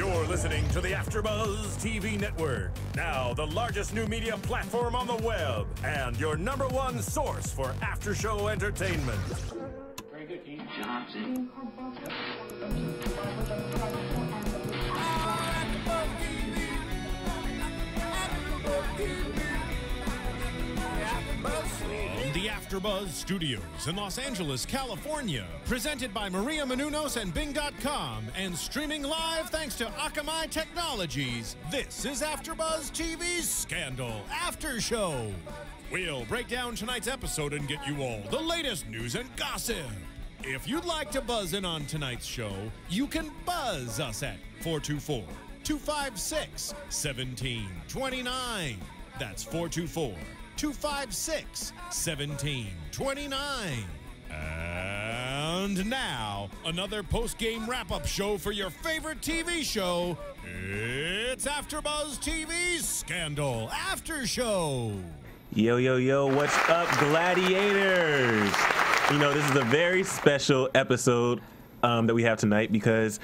You're listening to the AFTERBUZZ TV network, now the largest new media platform on the web, and your #1 source for after-show entertainment. Very good, Keith Johnson. From the AFTERBUZZ Studios in Los Angeles, California, presented by Maria Menounos and Bing.com, and streaming live thanks to Akamai Technologies, this is AFTERBUZZ TV Scandal After Show. We'll break down tonight's episode and get you all the latest news and gossip. If you'd like to buzz in on tonight's show, you can buzz us at 424-256-1729. That's 424-256-1729. And now, another post-game wrap-up show for your favorite TV show. It's AFTERBUZZ TV Scandal After Show. Yo, yo, yo, what's up, gladiators? You know, this is a very special episode that we have tonight because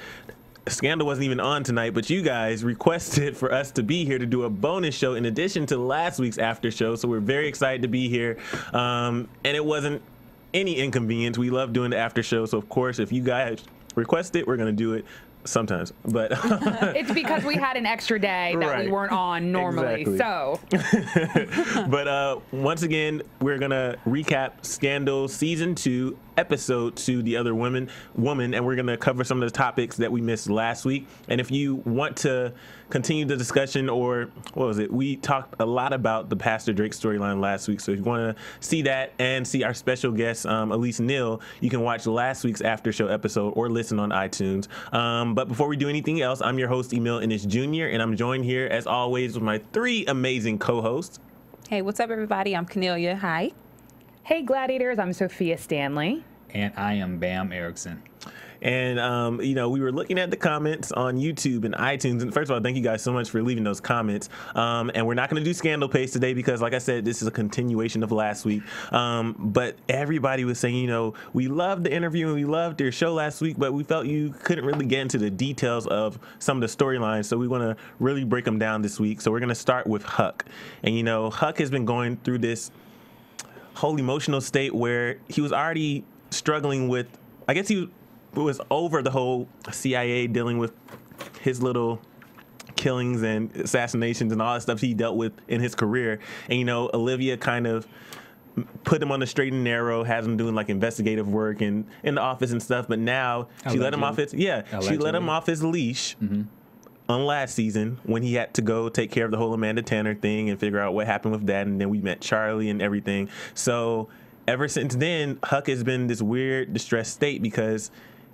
Scandal wasn't even on tonight, but you guys requested for us to be here to do a bonus show in addition to last week's after show, so we're very excited to be here, and it wasn't any inconvenience. We love doing the after show, so of course, if you guys request it, we're going to do it sometimes, but it's because we had an extra day that we weren't on normally. Exactly. So but once again, we're gonna recap Scandal season 2 episode 2, The Other Woman, and we're gonna cover some of the topics that we missed last week. And if you want to continue the discussion, or what was it, we talked a lot about the Pastor Drake storyline last week, so if you want to see that and see our special guest Elise Neal, you can watch last week's after show episode or listen on iTunes. But before we do anything else, I'm your host Emile Ennis Jr, and I'm joined here as always with my 3 amazing co-hosts. Hey, what's up, everybody? I'm Kennelia. Hi. Hey, gladiators, I'm Sofia Stanley. And I am Bamm Ericsen. And, you know, we were looking at the comments on YouTube and iTunes. And first of all, thank you guys so much for leaving those comments. And we're not going to do Scandal Pace today because, like I said, this is a continuation of last week. But everybody was saying, you know, we loved the interview and we loved their show last week, but we felt you couldn't really get into the details of some of the storylines. So we want to really break them down this week. So we're going to start with Huck. And, you know, Huck has been going through this whole emotional state where he was already struggling with, I guess he was over the whole CIA dealing with his little killings and assassinations and all that stuff he dealt with in his career. And, you know, Olivia kind of put him on the straight and narrow, has him doing like investigative work and in the office and stuff. But now she let him off his, she let him off his leash on last season when he had to go take care of the whole Amanda Tanner thing and figure out what happened with that. And then we met Charlie and everything. So ever since then, Huck has been in this weird, distressed state because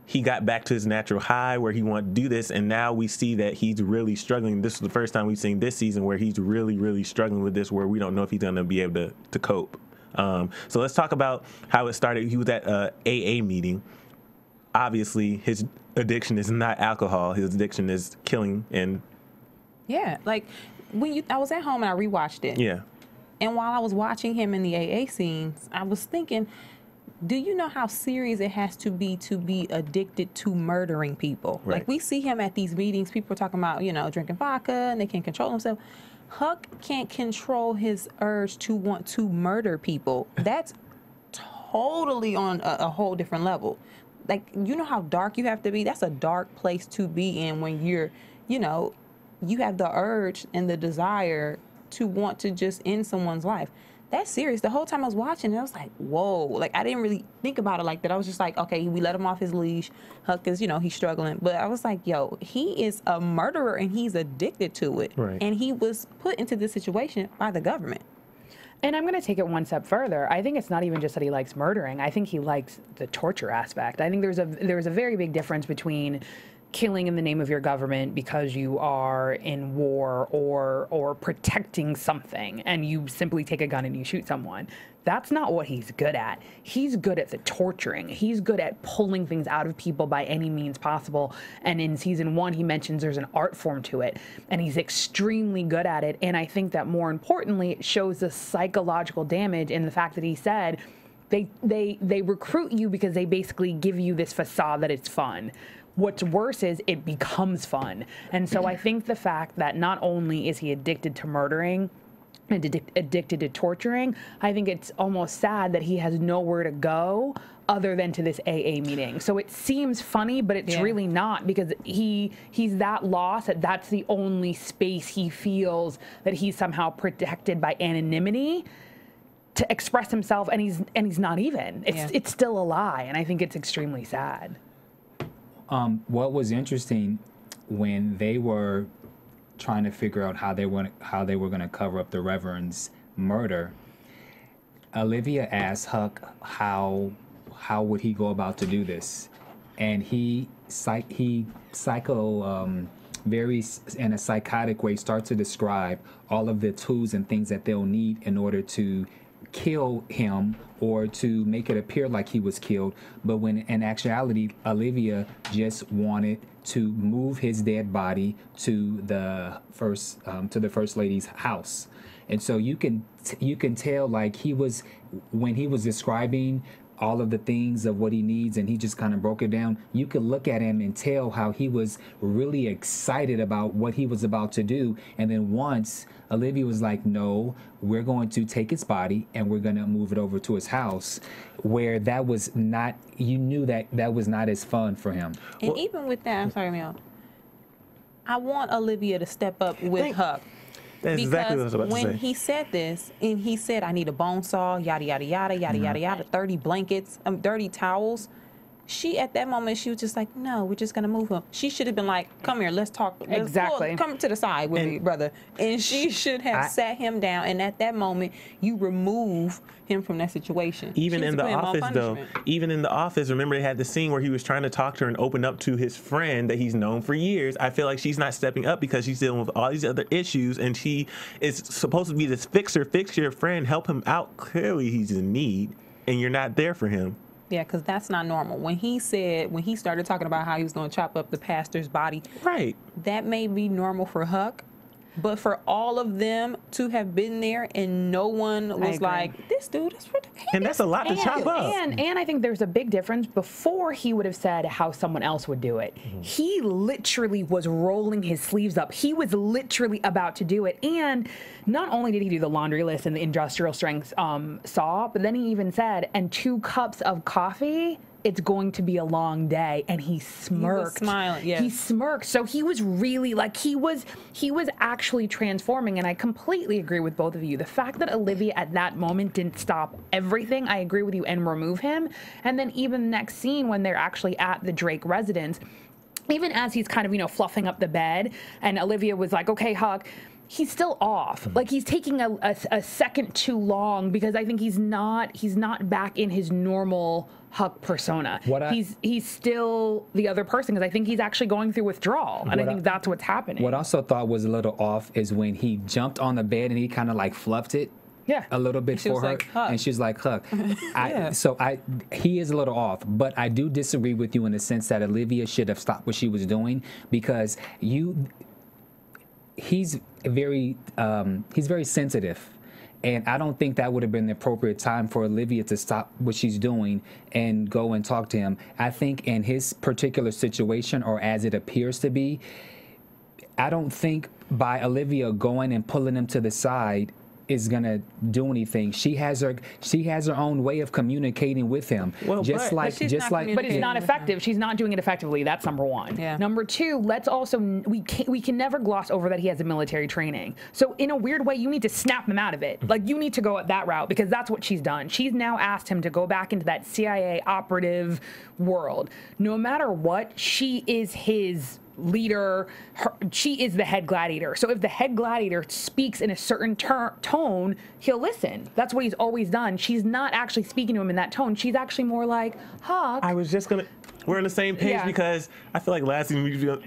he got back to his natural high where he wanted to do this, and now we see that he's really struggling. This is the first time we've seen this season where he's really, really struggling with this, where we don't know if he's going to be able to cope. So let's talk about how it started. He was at a AA meeting. Obviously, his addiction is not alcohol. His addiction is killing. And yeah, like I was at home and I rewatched it. Yeah. And while I was watching him in the AA scenes, I was thinking, do you know how serious it has to be addicted to murdering people? Right. Like, we see him at these meetings, people are talking about, you know, drinking vodka and they can't control themselves. Huck can't control his urge to want to murder people. That's totally on a whole different level. Like, you know how dark you have to be? That's a dark place to be in when you're, you know, you have the urge and the desire to want to just end someone's life. That's serious. The whole time I was watching it, I was like, whoa. Like, I didn't really think about it like that. I was just like, okay, we let him off his leash. Huck is, you know, he's struggling. But I was like, yo, he is a murderer and he's addicted to it. Right. And he was put into this situation by the government. And I'm going to take it one step further. I think it's not even just that he likes murdering. I think he likes the torture aspect. I think there's a very big difference between killing in the name of your government because you are in war or protecting something and you simply take a gun and you shoot someone. That's not what he's good at. He's good at the torturing. He's good at pulling things out of people by any means possible. And in season 1, he mentions there's an art form to it, and he's extremely good at it. And I think that more importantly, it shows the psychological damage in the fact that he said they recruit you because they basically give you this facade that it's fun. What's worse is it becomes fun. And so I think the fact that not only is he addicted to murdering and addicted to torturing, I think it's almost sad that he has nowhere to go other than to this AA meeting. So it seems funny, but it's really not, because he's that lost that that's the only space he feels that he's somehow protected by anonymity to express himself, and he's not even. It's still a lie, and I think it's extremely sad. What was interesting when they were trying to figure out how they were going to cover up the Reverend's murder, Olivia asked Huck how would he go about to do this, and he very in a psychotic way starts to describe all of the tools and things that they'll need in order to kill him or to make it appear like he was killed. But when in actuality, Olivia just wanted to move his dead body to the first lady's house. And so you can tell, like, when he was describing all of the things of what he needs, and he just kind of broke it down, you could look at him and tell how he was really excited about what he was about to do. And then once Olivia was like, no, we're going to take his body and we're going to move it over to his house, where that was not, you knew that was not as fun for him. And even with that, I'm sorry, Mel, I want Olivia to step up with Huck. That's exactly what I was about to say. When he said this, and he said, I need a bone saw, yada, yada, yada, yada, yada, yada, 30 blankets, dirty towels. She, at that moment, she was just like, no, we're just going to move him. She should have been like, come here, let's talk. Exactly. Come to the side with me, brother. And she should have sat him down. And at that moment, you remove him from that situation. Even in the office, though, remember they had the scene where he was trying to talk to her and open up to his friend that he's known for years. I feel like she's not stepping up because she's dealing with all these other issues, and she is supposed to be this fix your friend, help him out. Clearly he's in need, and you're not there for him. Yeah, because that's not normal. When he started talking about how he was going to chop up the pastor's body, right, that may be normal for Huck, but for all of them to have been there and no one was like, this dude is ridiculous. And that's a lot to chop up. And I think there's a big difference. Before he would have said how someone else would do it, he literally was rolling his sleeves up. He was literally about to do it. And not only did he do the laundry list and the industrial strength saw, but then he even said, and 2 cups of coffee, it's going to be a long day. And he smirked. He was smiling, yes. He smirked. So he was really like, he was actually transforming. And I completely agree with both of you. The fact that Olivia at that moment didn't stop everything, I agree with you, and remove him. And then even the next scene when they're actually at the Drake residence, even as he's kind of, fluffing up the bed, and Olivia was like, okay, Huck, he's still off. Like, he's taking a second too long, because I think he's not back in his normal Huck persona. He's still the other person, because I think he's actually going through withdrawal, and I think that's what's happening. What I also thought was a little off is when he jumped on the bed and he kind of like fluffed it. Yeah, a little bit for her, like, and she's like, Huck. He is a little off, but I do disagree with you in the sense that Olivia should have stopped what she was doing, because he's very sensitive, and I don't think that would have been the appropriate time for Olivia to stop what she's doing and go and talk to him. I think in his particular situation, or as it appears to be, I don't think by Olivia going and pulling him to the side is gonna do anything. She has her own way of communicating with him. Well, but it's not effective. She's not doing it effectively. That's number one. Yeah. Number two, we can never gloss over that he has a military training. So in a weird way, you need to snap him out of it. Like, you need to go that route, because that's what she's done. She's now asked him to go back into that CIA operative world. No matter what, she is his leader. She is the head gladiator. So if the head gladiator speaks in a certain tone, he'll listen. That's what he's always done. She's not actually speaking to him in that tone. She's actually more like, Huck. I was just gonna. We're on the same page, because I feel like last thing we do,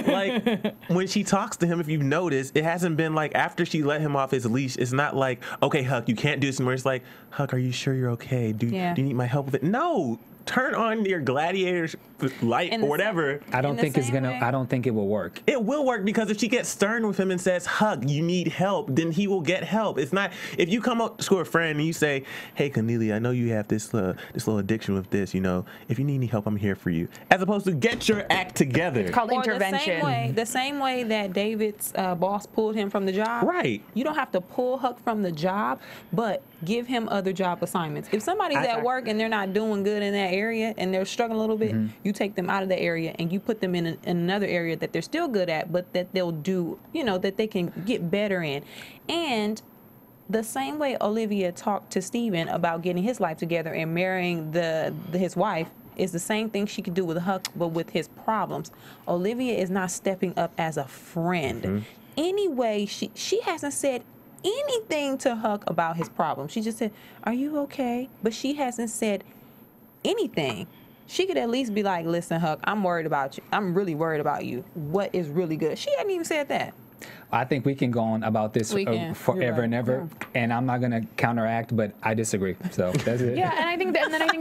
like, when she talks to him, if you've noticed, it hasn't been like after she let him off his leash. It's not like, okay, Huck, you can't do this anymore. It's like, Huck, are you sure you're okay? Do you need my help with it? No. turn on your gladiator's light or whatever. I don't think it's gonna. I don't think it will work. It will work because if she gets stern with him and says, "Hug, you need help," then he will get help. It's not if you come up to a friend and you say, "Hey, Kennelia, I know you have this little addiction with this. You know, if you need any help, I'm here for you." As opposed to get your act together. It's called intervention. The same way that David's boss pulled him from the job. Right. You don't have to pull Huck from the job, but give him other job assignments. If somebody's at work and they're not doing good in that area and they're struggling a little bit, you take them out of the area and you put them in another area that they're still good at, but that they'll do, that they can get better in. And the same way Olivia talked to Steven about getting his life together and marrying his wife is the same thing she could do with Huck, but with his problems. Olivia is not stepping up as a friend. Anyway, she hasn't said anything to Huck about his problem. She just said, "Are you okay?" But she hasn't said anything. She could at least be like, "Listen, Huck, I'm worried about you. I'm really worried about you. What is really good?" She hadn't even said that. I think we can go on about this forever and ever, and I'm not going to counteract, but I disagree. So that's it. Yeah, and I think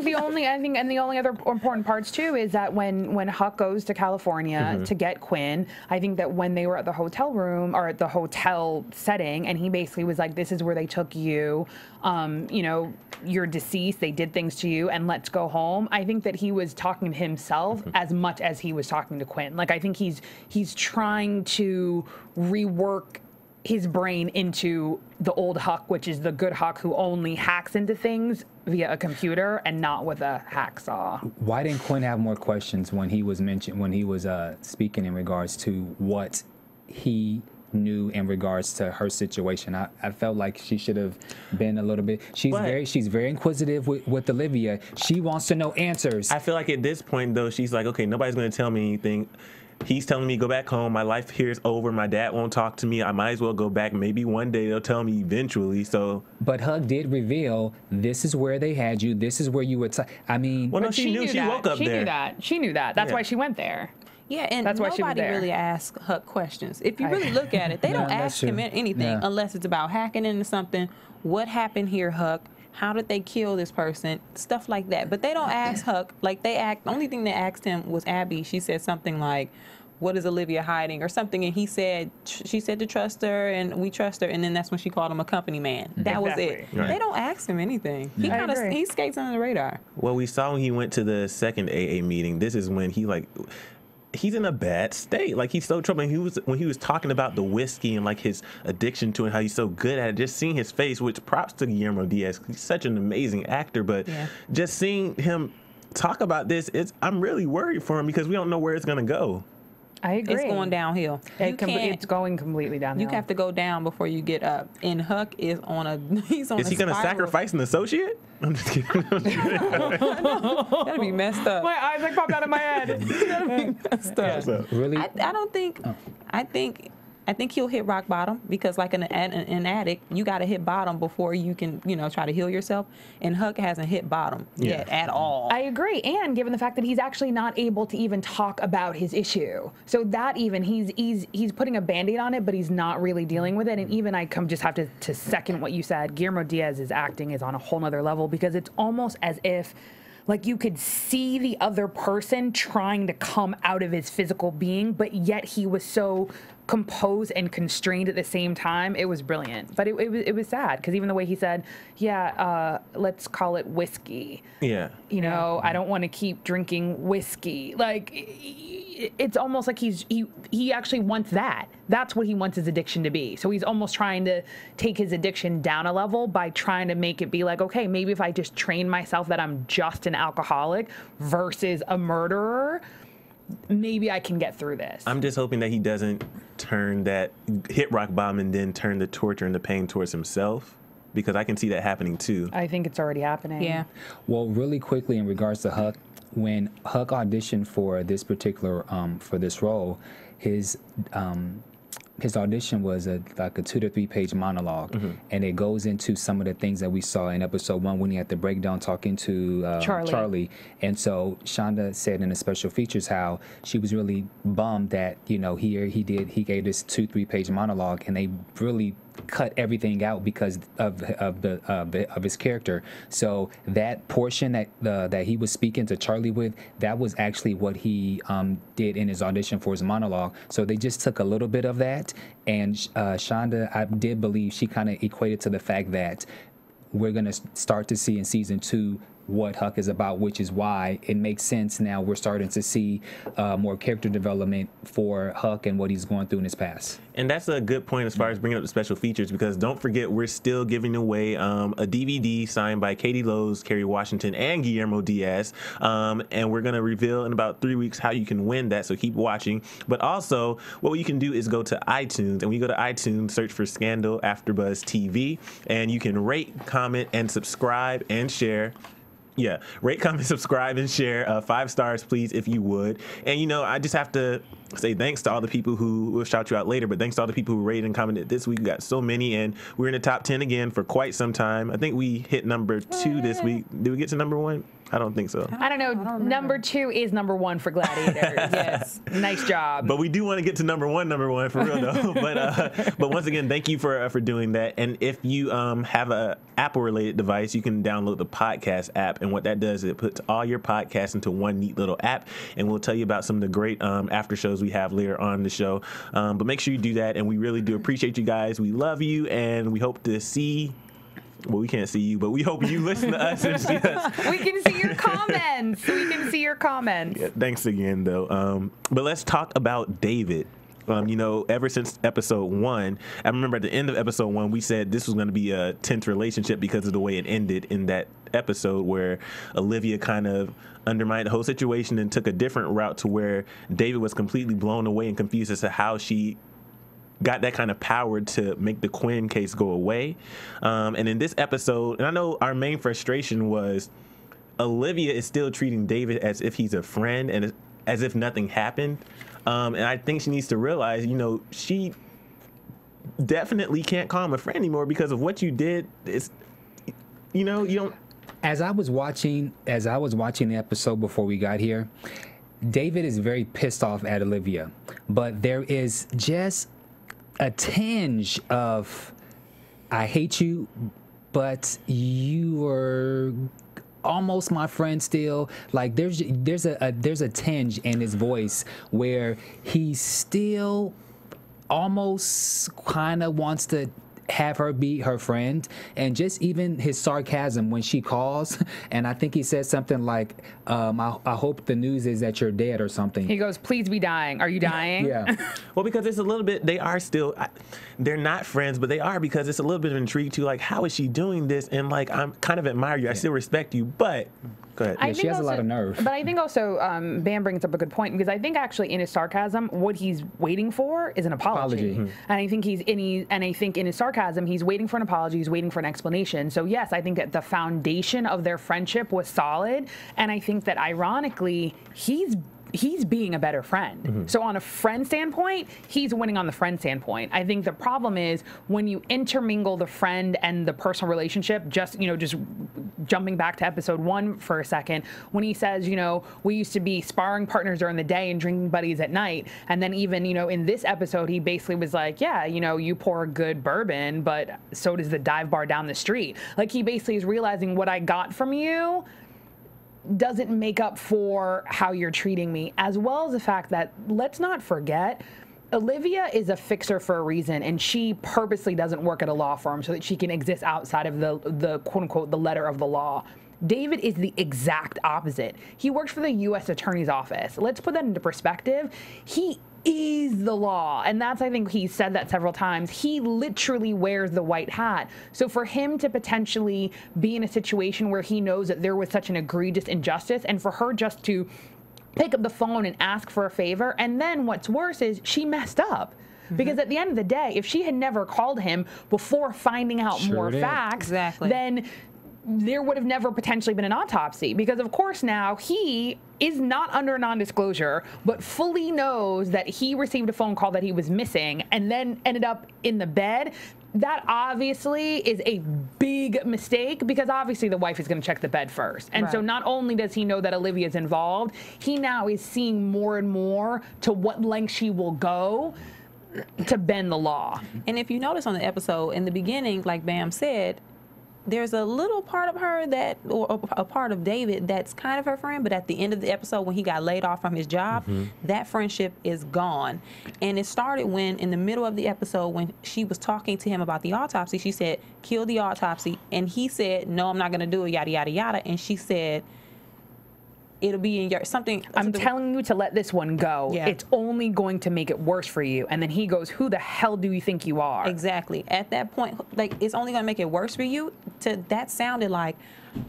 the only other important parts too is that when Huck goes to California to get Quinn, I think that when they were at the hotel room or at the hotel setting, and he basically was like, "This is where they took you. You're deceased. They did things to you, and let's go home." I think that he was talking to himself as much as he was talking to Quinn. Like I think he's trying to rework his brain into the old Huck, which is the good Huck who only hacks into things via a computer and not with a hacksaw. Why didn't Quinn have more questions when he was speaking in regards to what he knew in regards to her situation? I felt like she should have been a little bit. She's very inquisitive with Olivia. She wants to know answers. I feel like at this point though, she's like, okay, nobody's going to tell me anything. He's telling me go back home. My life here is over. My dad won't talk to me. I might as well go back. Maybe one day they'll tell me eventually. So, but Hug did reveal this is where they had you. This is where you would. I mean, well, no, she knew. She woke up there. She knew that. That's why she went there. Yeah, and that's nobody really asks Huck questions. If you really look at it, they don't ask him anything unless it's about hacking into something. What happened here, Huck? How did they kill this person? Stuff like that. But they don't ask Huck. Like the only thing they asked him was Abby. She said something like, "What is Olivia hiding?" or something, and she said to trust her, and we trust her, and then that's when she called him a company man. That was it. Right. They don't ask him anything. He skates under the radar. Well, we saw when he went to the second AA meeting. This is when he's in a bad state. Like he's so troubled. When he was talking about the whiskey and like his addiction to it, how he's so good at it. Just seeing his face, which props to Guillermo Diaz. He's such an amazing actor, but just seeing him talk about this, I'm really worried for him because we don't know where it's gonna go. I agree. It's going downhill. It's going completely downhill. You have to go down before you get up. And Huck is on a Is he going to sacrifice an associate? I'm just kidding. That'd be messed up. My eyes like popped out of my head. That'd be messed up. Really? I don't think. I think he'll hit rock bottom because, like an addict, you got to hit bottom before you can, try to heal yourself. And Huck hasn't hit bottom yet at all. I agree, and given the fact that he's actually not able to even talk about his issue, so that even he's putting a Band-Aid on it, but he's not really dealing with it. And even I just have to second what you said. Guillermo Diaz's acting is on a whole nother level because it's almost as if, like, you could see the other person trying to come out of his physical being, but yet he was so composed and constrained at the same time. It was brilliant, but it was sad because even the way he said, let's call it whiskey. Yeah. I don't want to keep drinking whiskey. Like, it's almost like he actually wants that. That's what he wants his addiction to be. So he's almost trying to take his addiction down a level by trying to make it be like, okay, maybe if I just train myself that I'm just an alcoholic versus a murderer, maybe I can get through this. I'm just hoping that he doesn't hit rock bottom and then turn the torture and the pain towards himself, because I can see that happening too. I think it's already happening. Yeah. Well, really quickly in regards to Huck, when Huck auditioned for this particular for this role, his audition was like a 2 to 3 page monologue, and it goes into some of the things that we saw in episode 1 when he had the breakdown talking to Charlie. And so Shonda said in the special features how she was really bummed that he gave this 2-3 page monologue, and they really cut everything out because of his character. So that portion that he was speaking to Charlie with, that was actually what he did in his audition for his monologue. So they just took a little bit of that, and Shonda, I did believe she kind of equated to the fact that we're going to start to see in season 2 what Huck is about, which is why it makes sense now we're starting to see more character development for Huck and what he's going through in his past. And that's a good point as far as bringing up the special features, because don't forget, we're still giving away a DVD signed by Katie Lowe's, Kerry Washington, and Guillermo Diaz. And we're going to reveal in about 3 weeks how you can win that, so keep watching. But also, what you can do is go to iTunes, and when you go to iTunes, search for Scandal AfterBuzz TV, and you can rate, comment, and subscribe and share. Yeah, rate, comment, subscribe, and share. 5 stars, please, if you would. And, you know, I just have to say thanks to all the people who will shout you out later, but thanks to all the people who rated and commented this week. We got so many, and we're in the top 10 again for quite some time. I think we hit number 2 this week. Did we get to number 1? I don't think so. I don't know. Number 2 is number 1 for Gladiators. Yes. Nice job. But we do want to get to number one for real though. But once again, thank you for doing that. And if you have a Apple related device, you can download the podcast app. And what that does is it puts all your podcasts into one neat little app. And we'll tell you about some of the great after shows we have later on the show. But make sure you do that. And we really do appreciate you guys. We love you, and we hope to see. Well, we can't see you, but we hope you listen to us and see us. We can see your comments. We can see your comments. Yeah, thanks again, though. But let's talk about David. You know, ever since episode 1, I remember at the end of episode 1, we said this was going to be a tense relationship because of the way it ended in that episode, where Olivia kind of undermined the whole situation and took a different route to where David was completely blown away and confused as to how she got that kind of power to make the Quinn case go away. And in this episode, and I know our main frustration was Olivia is still treating David as if he's a friend and as if nothing happened. And I think she needs to realize, you know, she definitely can't call him a friend anymore because of what you did. It's, you know, you don't. As I was watching the episode before we got here, David is very pissed off at Olivia, but there is just a tinge of I hate you, but you are almost my friend still. Like there's a tinge in his voice where he still almost kind of wants to have her be her friend, and just even his sarcasm when she calls, and I think he says something like, I hope the news is that you're dead or something. He goes, please be dying. Are you dying? Yeah. Well, because it's a little bit, they are still, they're not friends, but they are, because it's a little bit of intrigue too, like, how is she doing this? And like, I'm kind of admire you. I still respect you, but go ahead. Yeah, she has a lot of nerve. But I think also Bamm brings up a good point, because I think actually in his sarcasm, what he's waiting for is an apology. And I think in his sarcasm, he's waiting for an apology. He's waiting for an explanation. So yes, I think that the foundation of their friendship was solid, and I think that ironically, he's being a better friend. So on a friend standpoint, he's winning on the friend standpoint. I think the problem is when you intermingle the friend and the personal relationship, just jumping back to episode 1 for a second, when he says, we used to be sparring partners during the day and drinking buddies at night. And then even, in this episode, he basically was like, yeah, you pour a good bourbon, but so does the dive bar down the street. Like, he basically is realizing what I got from you doesn't make up for how you're treating me, as well as the fact that, let's not forget, Olivia is a fixer for a reason, and she purposely doesn't work at a law firm so that she can exist outside of the quote unquote the letter of the law. David is the exact opposite. He works for the U.S. Attorney's Office. Let's put that into perspective. He is the law, and I think he said that several times. He literally wears the white hat. So for him to potentially be in a situation where he knows that there was such an egregious injustice, and for her just to pick up the phone and ask for a favor, and then what's worse is she messed up. Because at the end of the day, if she had never called him before finding out more facts, then there would have never potentially been an autopsy, because of course now he is not under non-disclosure, but fully knows that he received a phone call that he was missing and then ended up in the bed. That obviously is a big mistake, because obviously the wife is going to check the bed first. And so not only does he know that Olivia's involved, he now is seeing more and more to what length she will go. to bend the law. And if you notice on the episode, in the beginning, like Bamm said, there's a little part of her that, or a part of David that's kind of her friend, but at the end of the episode when he got laid off from his job, that friendship is gone. And it started when, in the middle of the episode, when she was talking to him about the autopsy, she said, kill the autopsy. And he said, no, I'm not going to do it, yada, yada, yada. And she said, it'll be in your something. I'm telling you to let this one go. Yeah. It's only going to make it worse for you. And then he goes, who the hell do you think you are? Exactly. At that point, like, it's only going to make it worse for you. That sounded like,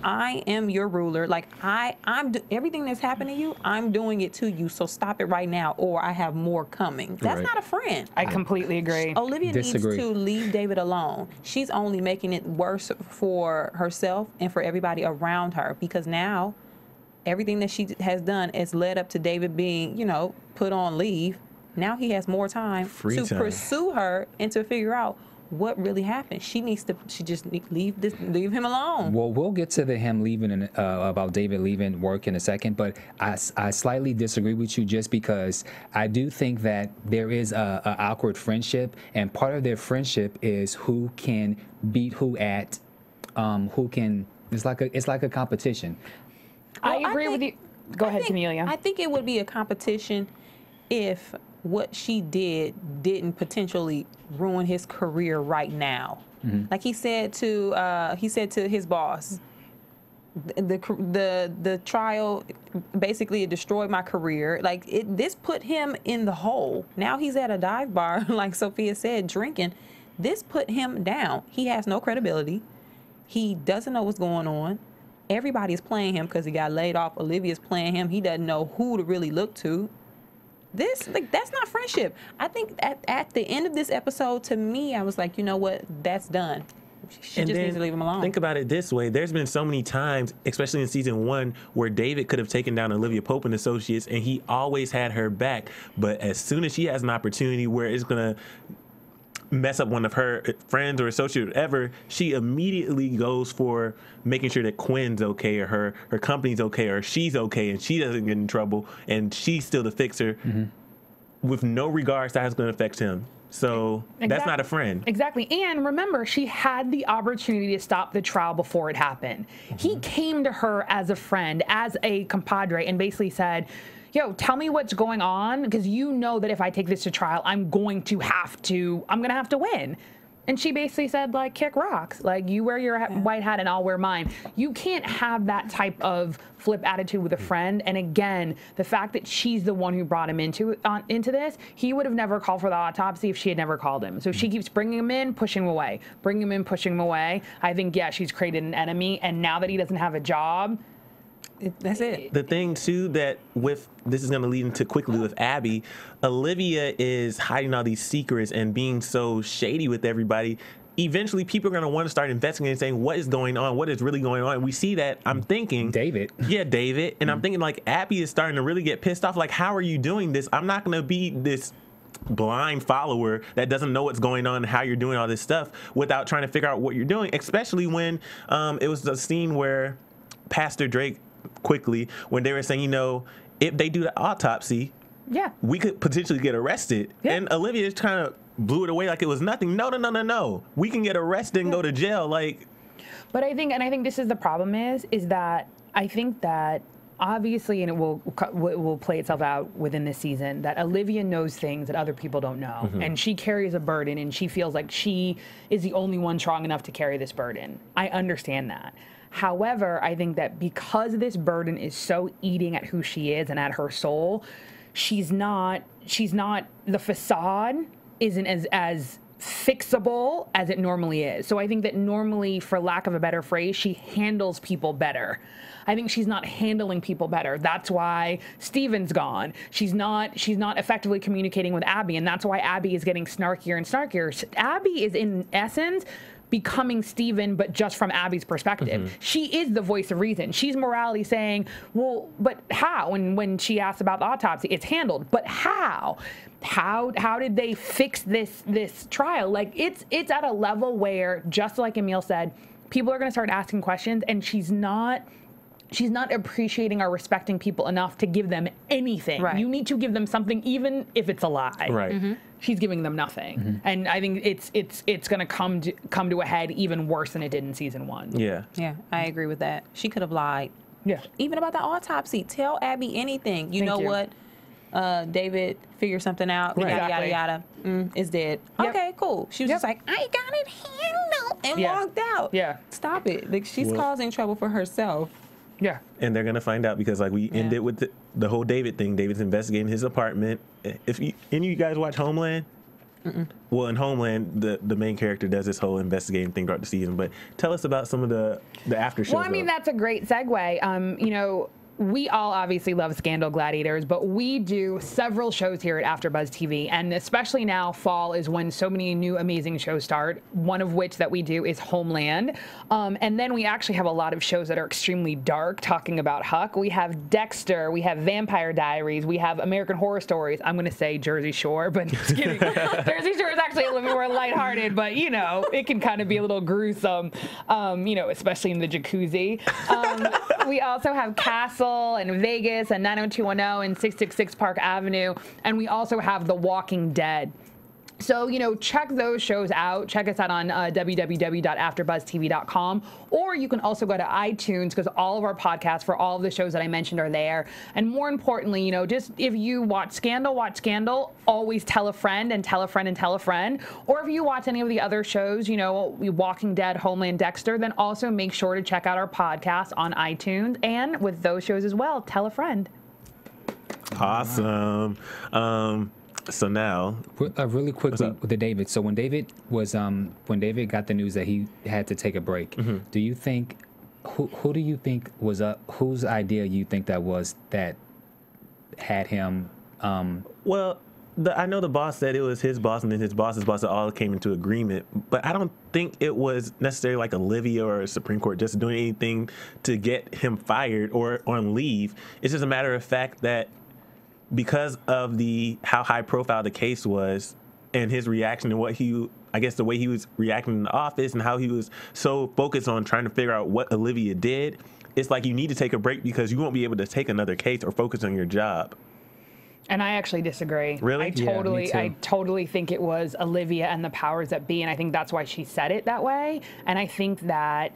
I am your ruler. Like, everything that's happened to you, I'm doing it to you. So stop it right now, or I have more coming. That's not a friend. I completely agree. Olivia Disagree. needs to leave David alone. She's only making it worse for herself and for everybody around her, because now everything that she has done has led up to David being, put on leave. Now he has more time to pursue her and to figure out what really happened. She just leave him alone. Well, we'll get to him leaving about David leaving work in a second, but I slightly disagree with you, just because I do think that there is a awkward friendship, and part of their friendship is who can beat who at it's like a competition. I agree with you. Go ahead, Kennelia. I think it would be a competition if what she didn't potentially ruin his career right now. Like he said to his boss, the trial basically destroyed my career. Like, this put him in the hole. Now he's at a dive bar, like Sofia said, drinking. This put him down. He has no credibility. He doesn't know what's going on. Everybody's playing him because he got laid off. Olivia's playing him. He doesn't know who to really look to. That's not friendship. I think at the end of this episode, to me, I was like, you know what? That's done. She just needs to leave him alone. Think about it this way. There's been so many times, especially in season 1, where David could have taken down Olivia Pope and Associates, and he always had her back. But as soon as she has an opportunity where it's going to mess up one of her friends or associates, whatever, she immediately goes for making sure that Quinn's okay, or her company's okay, or she's okay, and she doesn't get in trouble, and she's still the fixer, with no regards to how it's going to affect him. So that's not a friend. Exactly. And remember, she had the opportunity to stop the trial before it happened. He came to her as a friend, as a compadre, and basically said, yo, tell me what's going on, because you know that if I take this to trial, I'm going to have to win. And she basically said, like, kick rocks. Like, you wear your white hat and I'll wear mine. You can't have that type of flip attitude with a friend. And again, the fact that she's the one who brought him into this, he would have never called for the autopsy if she had never called him. So she keeps bringing him in, pushing him away, bringing him in, pushing him away. I think, yeah, she's created an enemy. And now that he doesn't have a job, that's it. The thing, too, that this is going to lead into quickly with Abby, Olivia is hiding all these secrets and being so shady with everybody. Eventually, people are going to want to start investigating and saying, what is going on? What is really going on? And we see that. I'm thinking David. Yeah, David. And I'm thinking, like, Abby is starting to really get pissed off. Like, how are you doing this? I'm not going to be this blind follower that doesn't know what's going on and how you're doing all this stuff without trying to figure out what you're doing, especially when it was the scene where Pastor Drake, quickly, when they were saying, if they do the autopsy, we could potentially get arrested. And Olivia just kind of blew it away like it was nothing. No. We can get arrested and go to jail. But I think this is the problem is that I think that obviously, and it will play itself out within this season, that Olivia knows things that other people don't know. And she carries a burden, and she feels like she is the only one strong enough to carry this burden. I understand that. However, I think that because this burden is so eating at who she is and at her soul, she's not, the facade isn't as fixable as it normally is. So I think that normally, for lack of a better phrase, she handles people better. I think she's not handling people better. That's why Steven's gone. She's not effectively communicating with Abby, and that's why Abby is getting snarkier and snarkier. Abby is, in essence, becoming Steven, but just from Abby's perspective. She is the voice of reason. She's morality saying, well, but how? And when she asks about the autopsy, it's handled. But how? How did they fix this trial? Like, it's at a level where, just like Emile said, people are going to start asking questions, and she's not she's not appreciating or respecting people enough to give them anything. Right. You need to give them something, even if it's a lie. Right. She's giving them nothing, and I think it's going to come to a head even worse than it did in season 1. Yeah. Yeah, I agree with that. She could have lied. Yeah. Even about the autopsy. Tell Abby anything. You Thank know you. what? David figured something out. Right. Yada, yada, yada. Is dead. Yep. Okay, cool. She was Yep. just like, I got it handled, and Yeah. walked out. Yeah. Stop it. Like, she's Well- causing trouble for herself. Yeah. And they're gonna find out because, like, we ended with the whole David thing. David's investigating his apartment. If any of you guys watch Homeland, well, in Homeland, the main character does this whole investigating thing throughout the season. But tell us about some of the after shows. Well, I mean, that's a great segue. You know, we all obviously love Scandal, Gladiators, but we do several shows here at AfterBuzz TV, and especially now, fall is when so many new amazing shows start, one of which that we do is Homeland. And then we actually have a lot of shows that are extremely dark, talking about Huck. We have Dexter, we have Vampire Diaries, we have American Horror Stories. I'm going to say Jersey Shore, but just kidding. Jersey Shore is actually a little bit more lighthearted, but, you know, it can kind of be a little gruesome, you know, especially in the jacuzzi. We also have Castle and Vegas and 90210 and 666 Park Avenue. And we also have The Walking Dead. So, you know, check those shows out. Check us out on www.afterbuzztv.com. Or you can also go to iTunes, because all of our podcasts for all of the shows that I mentioned are there. And more importantly, you know, just if you watch Scandal, always tell a friend and tell a friend and tell a friend. Or if you watch any of the other shows, you know, Walking Dead, Homeland, Dexter, then also make sure to check out our podcast on iTunes. And with those shows as well, tell a friend. awesome. So now, Really quickly with the David. So when David got the news that he had to take a break, do you think who do you think was whose idea you think that was that had him? well, I know the boss said it was his boss and then his boss's boss that all came into agreement, but I don't think it was necessarily like Olivia or Supreme Court just doing anything to get him fired or on leave. It's just a matter of fact that because of how high profile the case was and his reaction and the way he was reacting in the office and how he was so focused on trying to figure out what Olivia did, it's like you need to take a break because you won't be able to take another case or focus on your job. And I actually disagree. Really? I totally think it was Olivia and the powers that be, and I think that's why she said it that way. And I think that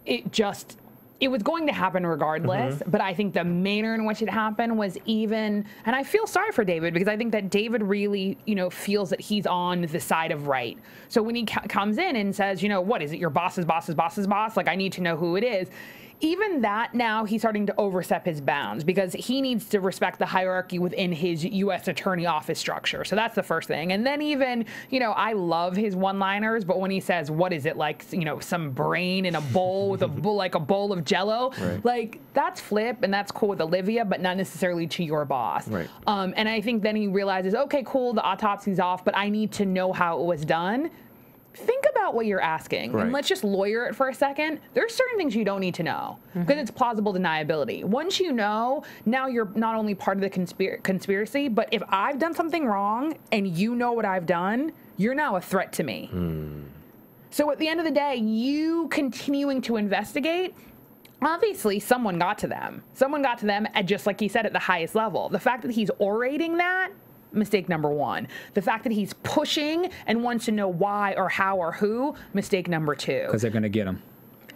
it was going to happen regardless, but I think the manner in which it happened was and I feel sorry for David because I think that David really, you know, feels that he's on the side of right. So when he comes in and says, you know, what is it, your boss's boss's boss's boss? Like, I need to know who it is. Even that now he's starting to overstep his bounds because he needs to respect the hierarchy within his U.S. attorney office structure. So that's the first thing. And then even, you know, I love his one-liners, but when he says, what is it, like, you know, some brain in a bowl with a bowl of Jello, like, that's flip and that's cool with Olivia, but not necessarily to your boss. Right. And I think then he realizes, okay, cool, the autopsy's off, but I need to know how it was done. Think about what you're asking, and let's just lawyer it for a second. There's certain things you don't need to know because it's plausible deniability. Once you know, now you're not only part of the conspiracy, but if I've done something wrong and you know what I've done, you're now a threat to me. So at the end of the day, you continuing to investigate, obviously someone got to them. Someone got to them at, just like he said, at the highest level. The fact that he's orating that, mistake number one. The fact that he's pushing and wants to know why or how or who, mistake number two. Because they're going to get him.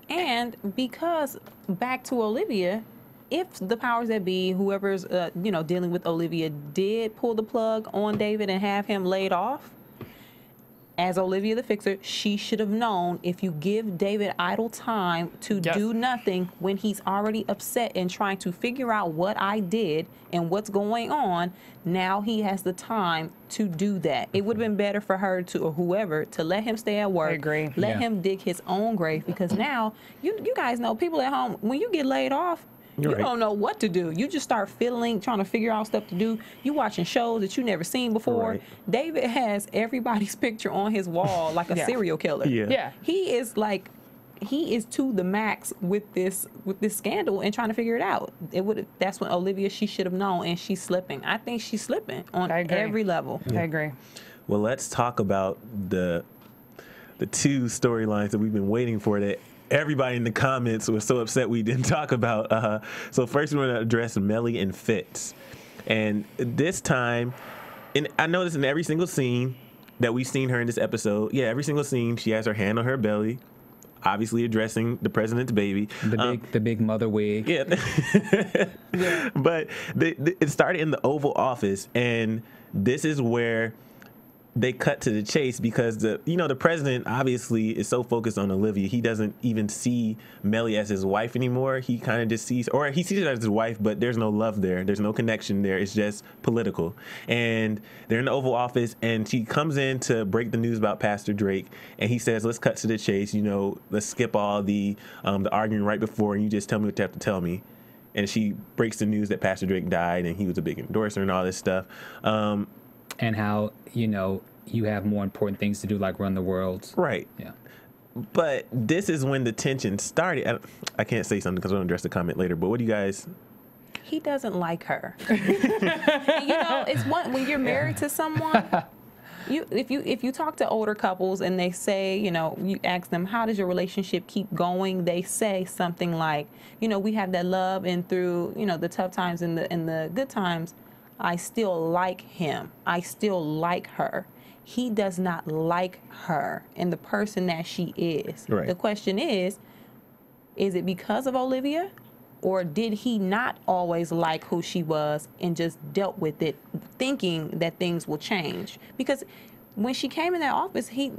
And because, back to Olivia, if the powers that be, whoever's you know, dealing with Olivia, did pull the plug on David and have him laid off, as Olivia the Fixer, she should have known if you give David idle time to do nothing when he's already upset and trying to figure out what I did and what's going on, now he has the time to do that. It would have been better for her to, or whoever, to let him stay at work. I agree. Let him dig his own grave, because now, you guys know, people at home, when you get laid off, you don't know what to do. You just start fiddling, trying to figure out stuff to do. You watching shows that you never seen before. David has everybody's picture on his wall like a serial killer. He is like, he is to the max with this scandal and trying to figure it out. That's when Olivia, she should have known, and she's slipping. I think she's slipping on every level. I agree. Well, let's talk about the two storylines that we've been waiting for that everybody in the comments was so upset we didn't talk about. So first we want to address Melly and Fitz. And this time, and I noticed in every single scene that we've seen her in this episode, every single scene, she has her hand on her belly, obviously addressing the president's baby. The big mother wig. Yeah. But it started in the Oval Office, and this is where they cut to the chase because the president obviously is so focused on Olivia, he doesn't even see Melly as his wife anymore. He kind of just sees, or he sees her as his wife, but there's no love there. There's no connection there. It's just political. And they're in the Oval Office, and she comes in to break the news about Pastor Drake, and he says, let's cut to the chase. Let's skip all the arguing right before, and you just tell me what you have to tell me. And she breaks the news that Pastor Drake died, and he was a big endorser and all this stuff. And how, you have more important things to do, like run the world. Right. Yeah. But this is when the tension started. I can't say something because I'm going to address the comment later, but what do you guys... He doesn't like her. It's when you're married to someone... If you talk to older couples and they say, you ask them, how does your relationship keep going? They say something like, we have that love, and through, the tough times and the good times, I still like him. I still like her. He does not like her and the person that she is. Right. The question is it because of Olivia, or did he not always like who she was and just dealt with it thinking that things will change? Because when she came in that office, he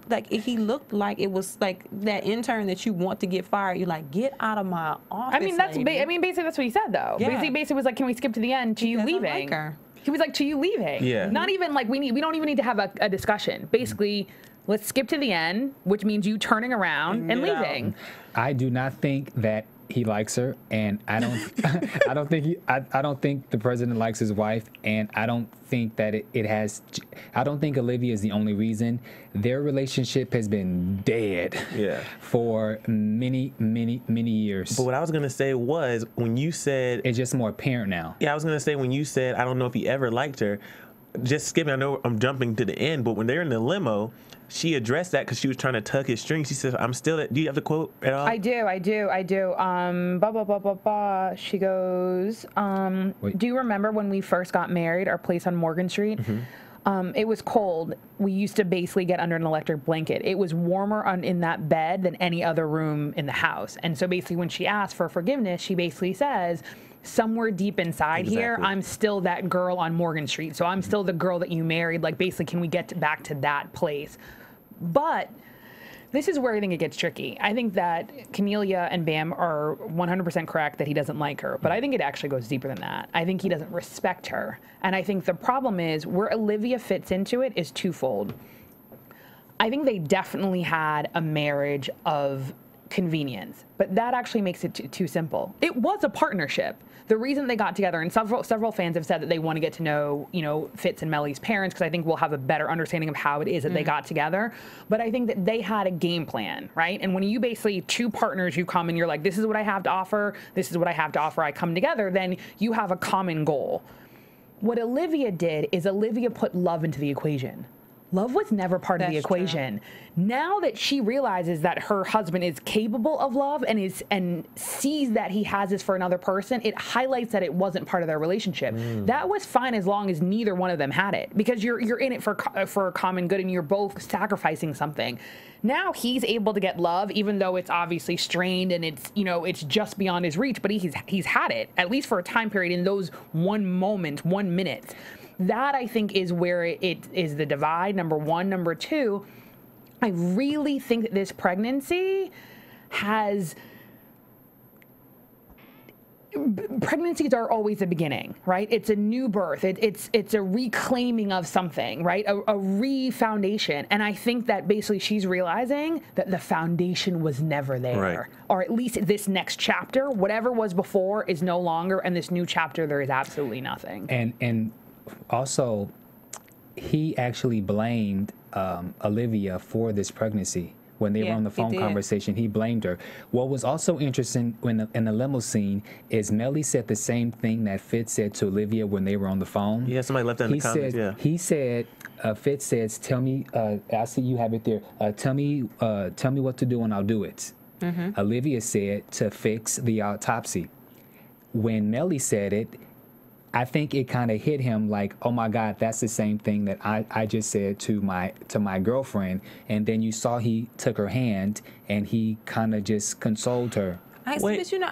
looked like it was like that intern that you want to get fired. You're like, get out of my office. Basically that's what he said though. Yeah. Basically was like, can we skip to the end to you leaving? Like her. He was like, to you leaving. Yeah. Not even like we don't even need to have a discussion. Basically, let's skip to the end, which means you turning around and leaving. I do not think that he likes her, and I don't think the president likes his wife, and I don't think that I don't think Olivia is the only reason. Their relationship has been dead for many years. But what I was going to say was, when you said... It's just more apparent now. Yeah, I was going to say, when you said, I don't know if he ever liked her, just skipping, I know I'm jumping to the end, but when they're in the limo, she addressed that because she was trying to tug his string. She said, I'm still at... Do you have the quote at all? I do. Blah, blah, blah, blah, blah. She goes, do you remember when we first got married, our place on Morgan Street? Mm-hmm. It was cold. We used to basically get under an electric blanket. It was warmer in that bed than any other room in the house. And so basically when she asked for forgiveness, she basically says... somewhere deep inside here, I'm still that girl on Morgan Street. So I'm still the girl that you married. Like, basically, can we get back to that place? But this is where I think it gets tricky. I think that Kennelia and Bamm are 100% correct that he doesn't like her. But I think it actually goes deeper than that. I think he doesn't respect her. And I think the problem is where Olivia fits into it is twofold. I think they definitely had a marriage of convenience, but that actually makes it too simple. It was a partnership. The reason they got together, and several fans have said that they want to get to know, Fitz and Melly's parents, because I think we'll have a better understanding of how it is that they got together. But I think that they had a game plan, right? And when you basically two partners, you come and you're like, this is what I have to offer, this is what I have to offer, I come together, then you have a common goal. What Olivia did is Olivia put love into the equation. Love was never part of the equation. True. Now that she realizes that her husband is capable of love and sees that he has this for another person, it highlights that it wasn't part of their relationship. That was fine as long as neither one of them had it, because you're in it for a common good and you're both sacrificing something. Now he's able to get love, even though it's obviously strained and it's just beyond his reach, but he's had it, at least for a time period, in those 1 minute. That, I think, is where it is the divide, number one. Number two, I really think that this pregnancy pregnancies are always the beginning, right? It's a new birth. It's a reclaiming of something, right? A re-foundation. And I think that basically she's realizing that the foundation was never there. Right. Or at least this next chapter, whatever was before is no longer, and this new chapter, there is absolutely nothing. And also, he actually blamed Olivia for this pregnancy. When they were on the phone conversation, he blamed her. What was also interesting in the limo scene is Melly said the same thing that Fitz said to Olivia when they were on the phone. Yeah, somebody left that in the comments. He said, Fitz says, tell me, I see you have it there. Tell me what to do and I'll do it. Olivia said to fix the autopsy. When Melly said it, I think it kind of hit him like, oh my God, that's the same thing that I just said to my girlfriend. And then you saw he took her hand and he kind of just consoled her. But you know,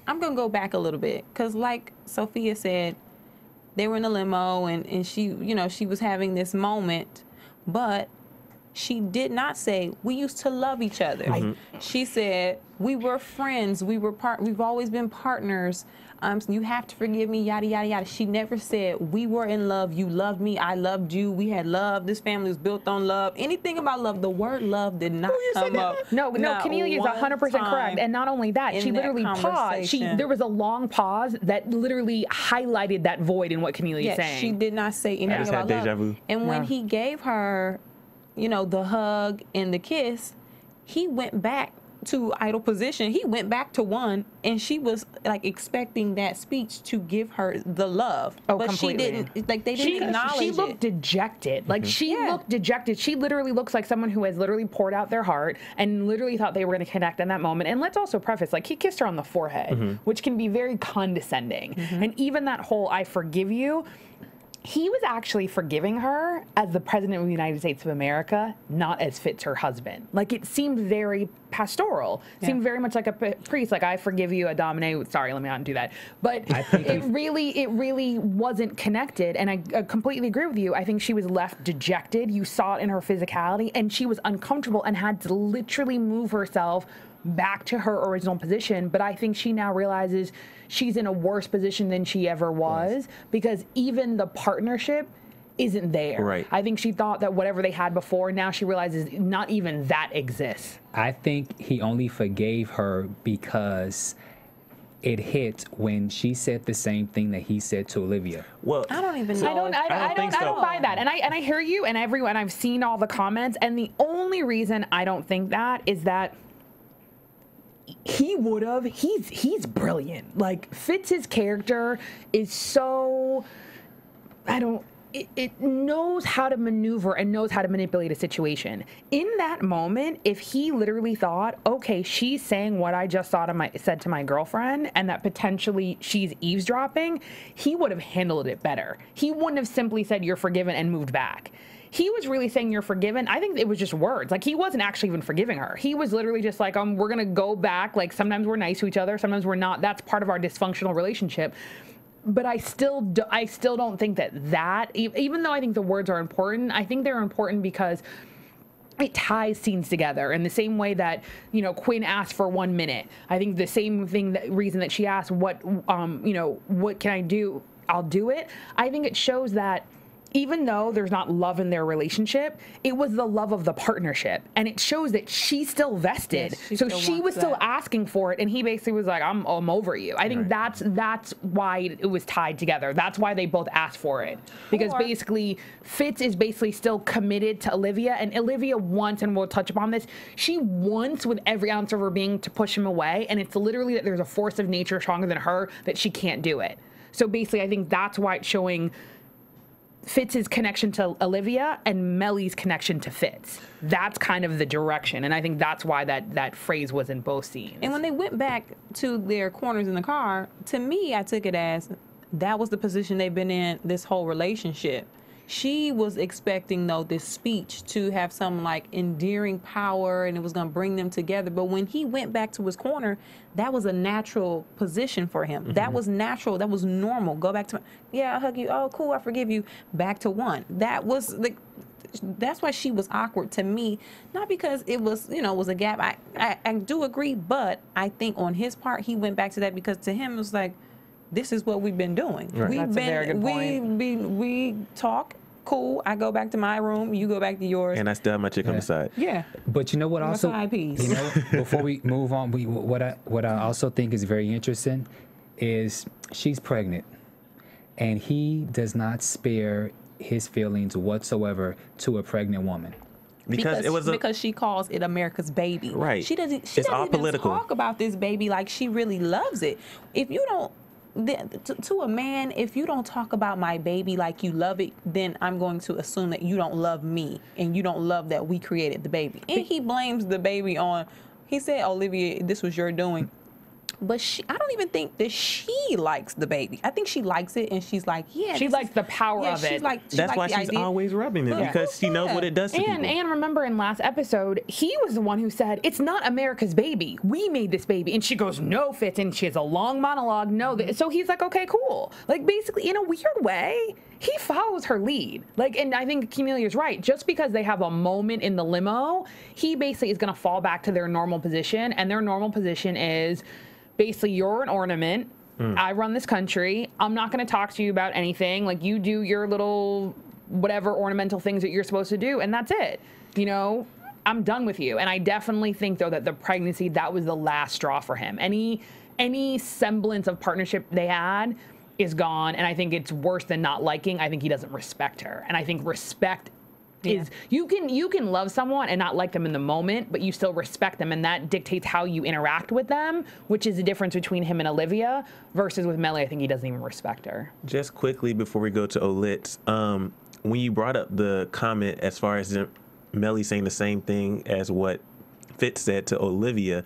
I'm gonna go back a little bit because, like Sofia said, they were in a limo and she, you know, she was having this moment, but she did not say we used to love each other. She said we were friends, we've always been partners. You have to forgive me, yada, yada, yada. She never said we were in love, you loved me, I loved you, we had love, this family was built on love. Anything about love, the word love did not come up. No, Kennelia is 100% correct. And not only that, she literally paused. There was a long pause that literally highlighted that void in what Kennelia is saying. She did not say anything about love. Deja vu. And when he gave her, you know, the hug and the kiss, he went back to idle position. He went back to one, and she was like expecting that speech to give her the love. But completely. She didn't. Like they didn't acknowledge She looked dejected. Like she looked dejected. She literally looks like someone who has literally poured out their heart and literally thought they were going to connect in that moment. And let's also preface, like he kissed her on the forehead, which can be very condescending. And even that whole "I forgive you." He was actually forgiving her as the president of the United States of America, not as Fitz, her husband. Like, it seemed very pastoral. Seemed very much like a priest. Like, I forgive you, Adamine. Sorry, let me not do that. But it really wasn't connected. And I completely agree with you. I think she was left dejected. You saw it in her physicality. And she was uncomfortable and had to literally move herself back to her original position. But I think she now realizes she's in a worse position than she ever was because even the partnership isn't there. Right. I think she thought that whatever they had before, now she realizes not even that exists. I think he only forgave her because it hit when she said the same thing that he said to Olivia. Well, I don't even know. I don't buy that. And I hear you, and I've seen all the comments, and the only reason I don't think that is that he would have. He's brilliant. Like Fitz's character is so. It knows how to maneuver and knows how to manipulate a situation. In that moment, if he literally thought, okay, she's saying what I just said to my girlfriend, and that potentially she's eavesdropping, he would have handled it better. He wouldn't have simply said you're forgiven and moved back. He was really saying you're forgiven. I think it was just words. Like he wasn't actually even forgiving her. He was literally just like, we're gonna go back. Like sometimes we're nice to each other, sometimes we're not. That's part of our dysfunctional relationship. But I still don't think that even though I think the words are important, I think they're important because it ties scenes together in the same way that, you know, Quinn asked for 1 minute. I think the same reason that she asked what can I do? I'll do it. I think it shows that even though there's not love in their relationship, it was the love of the partnership. And it shows that she's still vested. Yes, so she was still asking for it. And he basically was like, I'm over you. I think that's why it was tied together. That's why they both asked for it. Because basically, Fitz is basically still committed to Olivia. And Olivia wants, and we'll touch upon this, she wants with every ounce of her being to push him away. And it's literally that there's a force of nature stronger than her that she can't do it. So basically, I think that's why it's showing Fitz's connection to Olivia and Melly's connection to Fitz. That's kind of the direction, and I think that's why that phrase was in both scenes. And when they went back to their corners in the car, to me, I took it as that was the position they've been in this whole relationship. She was expecting, though, this speech to have some, like, endearing power and it was going to bring them together. But when he went back to his corner, that was a natural position for him. Mm-hmm. That was natural. That was normal. Go back to, yeah, I'll hug you. Oh, cool, I forgive you. Back to one. That was, like, that's why she was awkward to me. Not because it was, you know, was a gap. I do agree, but I think on his part, he went back to that because to him it was like, this is what we've been doing. Right. That's a very good point. We talk. Cool. I go back to my room. You go back to yours. And I still have my chick on the side. Yeah. But you know what? Also, you know, before we move on, what I also think is very interesting is she's pregnant, and he does not spare his feelings whatsoever to a pregnant woman. Because she calls it America's baby. Right. She doesn't even talk about this baby like she really loves it. If you don't. To a man, if you don't talk about my baby like you love it, then I'm going to assume that you don't love me and you don't love that we created the baby. And he blames the baby on He said, Olivia, this was your doing. But I don't even think that she likes the baby. I think she likes it, and she's like, yeah. She likes the power of it. That's why she's always rubbing it, because she knows what it does to people. And remember in last episode, he was the one who said, it's not America's baby. We made this baby. And she goes, no, Fitz. And she has a long monologue. No. So he's like, okay, cool. Like, basically, in a weird way, he follows her lead. Like, and I think Kenelia's right. Just because they have a moment in the limo, he basically is going to fall back to their normal position. And their normal position is, basically, you're an ornament. I run this country. I'm not going to talk to you about anything. Like, you do your little whatever ornamental things that you're supposed to do, and that's it. You know, I'm done with you. And I definitely think, though, that the pregnancy, that was the last straw for him. Any semblance of partnership they had is gone, and I think it's worse than not liking. I think he doesn't respect her. And I think respect is, you can love someone and not like them in the moment, but you still respect them, and that dictates how you interact with them, which is the difference between him and Olivia versus with Melly. I think he doesn't even respect her. Just quickly before we go to Olitz, when you brought up the comment as far as Melly saying the same thing as what Fitz said to Olivia,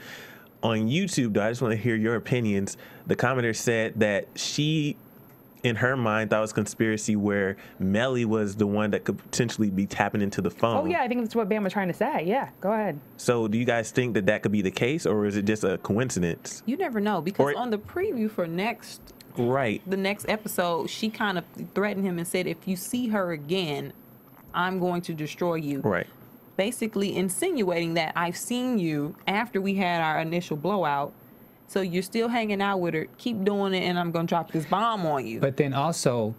on YouTube, though, I just want to hear your opinions. The commenter said that she, in her mind, thought it was conspiracy where Melly was the one that could potentially be tapping into the phone. Oh, yeah, I think that's what Bamm was trying to say. Yeah, go ahead. So do you guys think that could be the case, or is it just a coincidence? You never know, because on the preview for the next episode, she kind of threatened him and said, if you see her again, I'm going to destroy you. Right. Basically insinuating that I've seen you after we had our initial blowout. So you're still hanging out with her. Keep doing it, and I'm going to drop this bomb on you. But then also,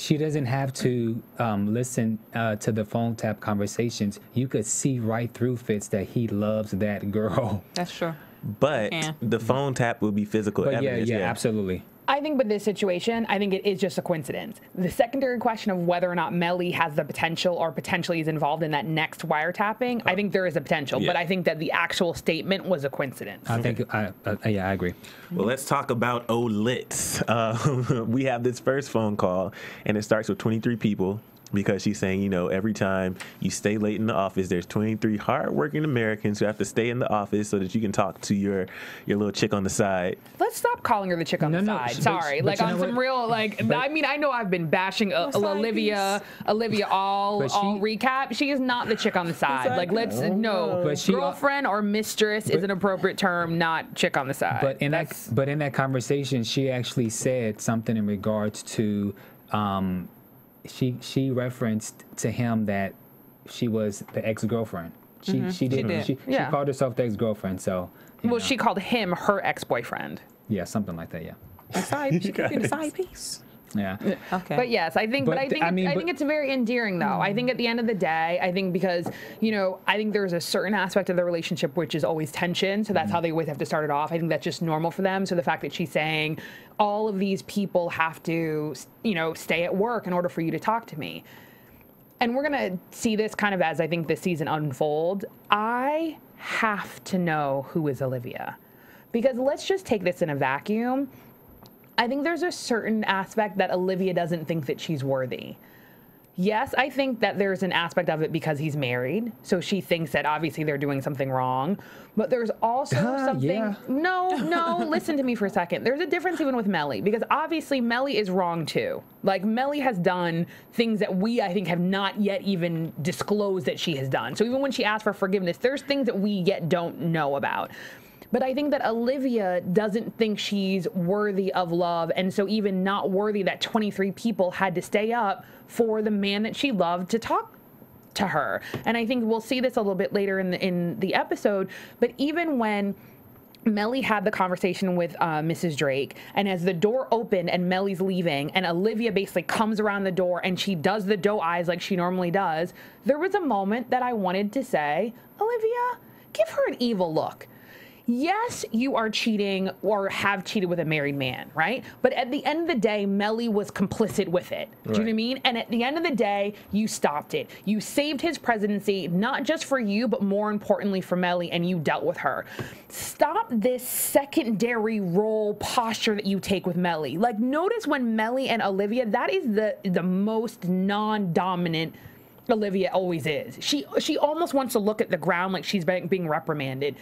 she doesn't have to listen to the phone tap conversations. You could see right through Fitz that he loves that girl. That's true. But the phone tap will be physical evidence. Yeah, absolutely. I think with this situation, I think it is just a coincidence. The secondary question of whether or not Melly has the potential or potentially is involved in that next wiretapping, I think there is a potential, but I think that the actual statement was a coincidence. I think, I agree. Well, let's talk about Olitz. We have this first phone call, and it starts with 23 people. Because she's saying, you know, every time you stay late in the office, there's 23 hardworking Americans who have to stay in the office so that you can talk to your little chick on the side. Let's stop calling her the chick on the side. Sorry. But like, on some real, like, I mean, I know I've been bashing Olivia all recap. She is not the chick on the side. Like, let's, girlfriend or mistress is an appropriate term, not chick on the side. But in that conversation, she actually said something in regards to, she referenced to him that she was the ex-girlfriend. She did. She called herself the ex-girlfriend. So she called him her ex-boyfriend. Yeah, something like that. Yeah. She could be the side piece. Yeah. Okay. But yes, I think it's very endearing, though. I think at the end of the day, I think because, you know, I think there's a certain aspect of the relationship which is always tension. So that's how they always have to start it off. I think that's just normal for them. So the fact that she's saying all of these people have to, you know, stay at work in order for you to talk to me. And we're going to see this kind of as I think the season unfolds. I have to know who is Olivia. Because let's just take this in a vacuum. I think there's a certain aspect that Olivia doesn't think that she's worthy. Yes, I think that there's an aspect of it because he's married, so she thinks that obviously they're doing something wrong. But there's also something... Yeah. No, listen to me for a second. There's a difference even with Melly, because obviously Melly is wrong too. Like, Melly has done things that we, I think, have not yet even disclosed that she has done. So even when she asked for forgiveness, there's things that we yet don't know about. But I think that Olivia doesn't think she's worthy of love, and so even not worthy that 23 people had to stay up for the man that she loved to talk to her. And I think we'll see this a little bit later in the episode, but even when Melly had the conversation with Mrs. Drake, and as the door opened and Melly's leaving, and Olivia basically comes around the door and she does the doe eyes like she normally does, there was a moment that I wanted to say, Olivia, give her an evil look. Yes, you are cheating or have cheated with a married man, right? But at the end of the day, Melly was complicit with it. Do you know what I mean? And at the end of the day, you stopped it. You saved his presidency, not just for you, but more importantly for Melly, and you dealt with her. Stop this secondary role posture that you take with Melly. Like, notice when Melly and Olivia, that is the most non-dominant Olivia always is. She almost wants to look at the ground like she's being reprimanded.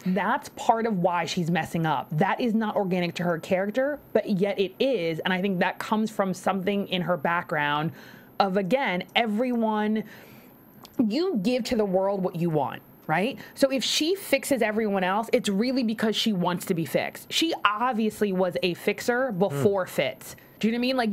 That's part of why she's messing up. That is not organic to her character, but yet it is. And I think that comes from something in her background of, again, everyone, you give to the world what you want, right? So if she fixes everyone else, it's really because she wants to be fixed. She obviously was a fixer before Fitz. Do you know what I mean? Like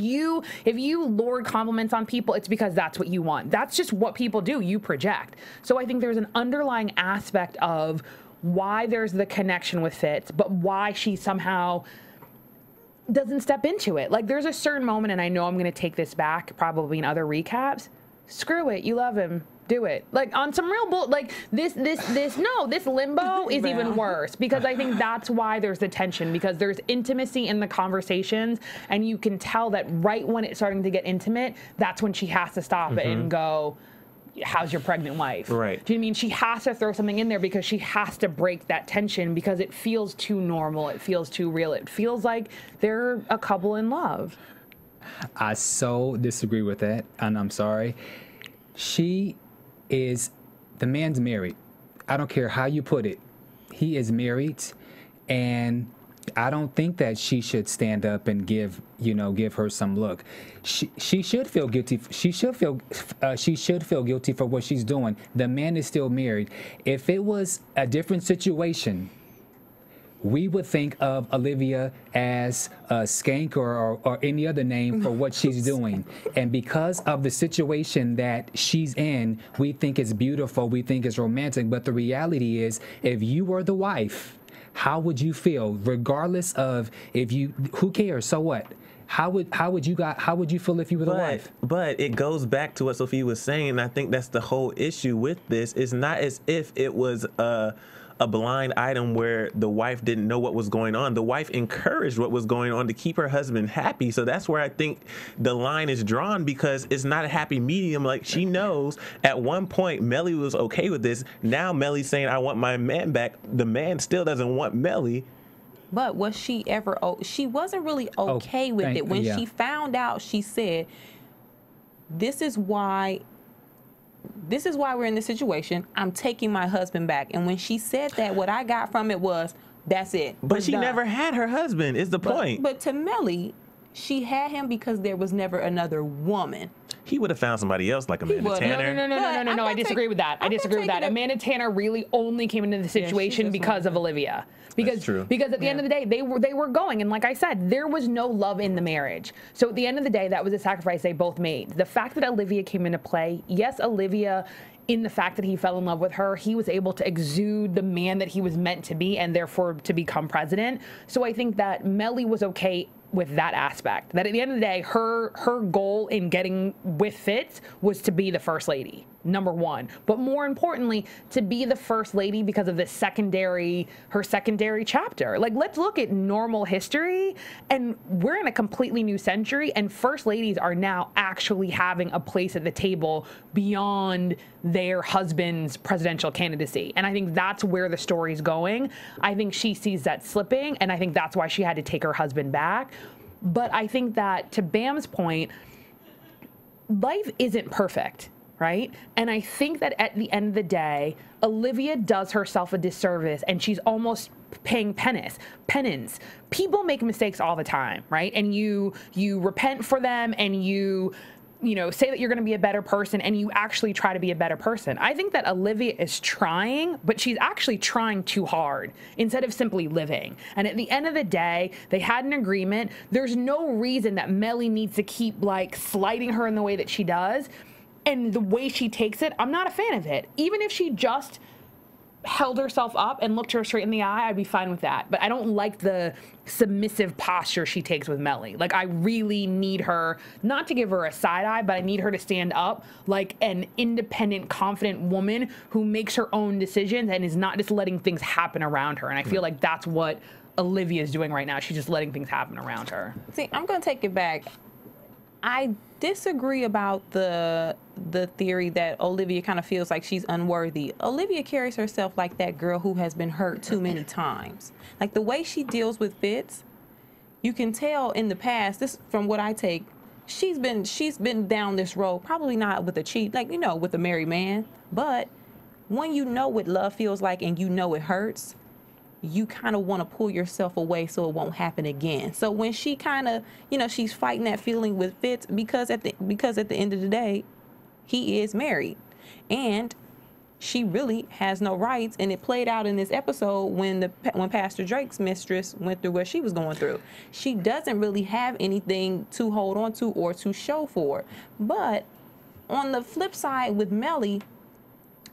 if you lord compliments on people, it's because that's what you want. That's just what people do. You project. So I think there's an underlying aspect of why there's the connection with Fitz, but why she somehow doesn't step into it. Like there's a certain moment, and I know I'm going to take this back probably in other recaps. Screw it. You love him. Do it. Like on some real bull, like this limbo is even worse, because I think that's why there's the tension, because there's intimacy in the conversations, and you can tell that right when it's starting to get intimate, that's when she has to stop it and go, how's your pregnant wife? Right. Do you mean she has to throw something in there because she has to break that tension because it feels too normal, it feels too real, it feels like they're a couple in love. I so disagree with that, and I'm sorry. The man's married. I don't care how you put it. He is married, and I don't think that she should stand up and give her some look. She should feel guilty. She should feel guilty for what she's doing. The man is still married. If it was a different situation, we would think of Olivia as a skank or any other name for what she's doing. And because of the situation that she's in, we think it's beautiful, we think it's romantic. But the reality is, if you were the wife, how would you feel? Regardless of who cares? So what? How would you feel if you were the wife? But it goes back to what Sophia was saying. And I think that's the whole issue with this. It's not as if it was a blind item where the wife didn't know what was going on. The wife encouraged what was going on to keep her husband happy. So that's where I think the line is drawn, because it's not a happy medium. Like, she knows at one point Melly was okay with this. Now Melly's saying, I want my man back. The man still doesn't want Melly. But was she ever, she wasn't really okay with it. When she found out, she said, this is why we're in this situation. I'm taking my husband back. And when she said that, what I got from it was, that's it. But she never had her husband, is the point. But to Melly, she had him because there was never another woman. He would have found somebody else like Amanda Tanner. No. I disagree with that. Amanda Tanner really only came into the situation because of Olivia. Because at the end of the day, they were going, and like I said, there was no love in the marriage. So at the end of the day, that was a sacrifice they both made. The fact that Olivia came into play, yes, Olivia, in the fact that he fell in love with her, he was able to exude the man that he was meant to be, and therefore to become president. So I think that Melly was okay with that aspect. That at the end of the day, her goal in getting with Fitz was to be the first lady, number one. But more importantly, to be the first lady because of her secondary chapter. Like, let's look at normal history, and we're in a completely new century, and first ladies are now actually having a place at the table beyond their husband's presidential candidacy. And I think that's where the story's going. I think she sees that slipping, and I think that's why she had to take her husband back. But I think that, to Bamm's point, life isn't perfect, right? And I think that at the end of the day, Olivia does herself a disservice, and she's almost paying penance. People make mistakes all the time, right? And you repent for them, and you say that you're going to be a better person, and you actually try to be a better person. I think that Olivia is trying, but she's actually trying too hard instead of simply living. And at the end of the day, they had an agreement. There's no reason that Melly needs to keep slighting her in the way that she does. And the way she takes it, I'm not a fan of it. Even if she just held herself up and looked her straight in the eye, I'd be fine with that. But I don't like the submissive posture she takes with Melly. Like, I really need her, not to give her a side eye, but I need her to stand up like an independent, confident woman who makes her own decisions and is not just letting things happen around her. And I feel like that's what Olivia is doing right now. She's just letting things happen around her. See, I'm going to take it back. I disagree about the theory that Olivia kind of feels like she's unworthy. Olivia carries herself like that girl who has been hurt too many times. Like, the way she deals with Fitz, you can tell in the past, this from what I take, she's been down this road, probably not with a cheat, like, you know, with a married man, but when you know what love feels like and you know it hurts, you kind of want to pull yourself away so it won't happen again. So when she kind of, you know, she's fighting that feeling with Fitz because at the end of the day, he is married, and she really has no rights. And it played out in this episode when Pastor Drake's mistress went through what she was going through. She doesn't really have anything to hold on to or to show for. But on the flip side with Mellie,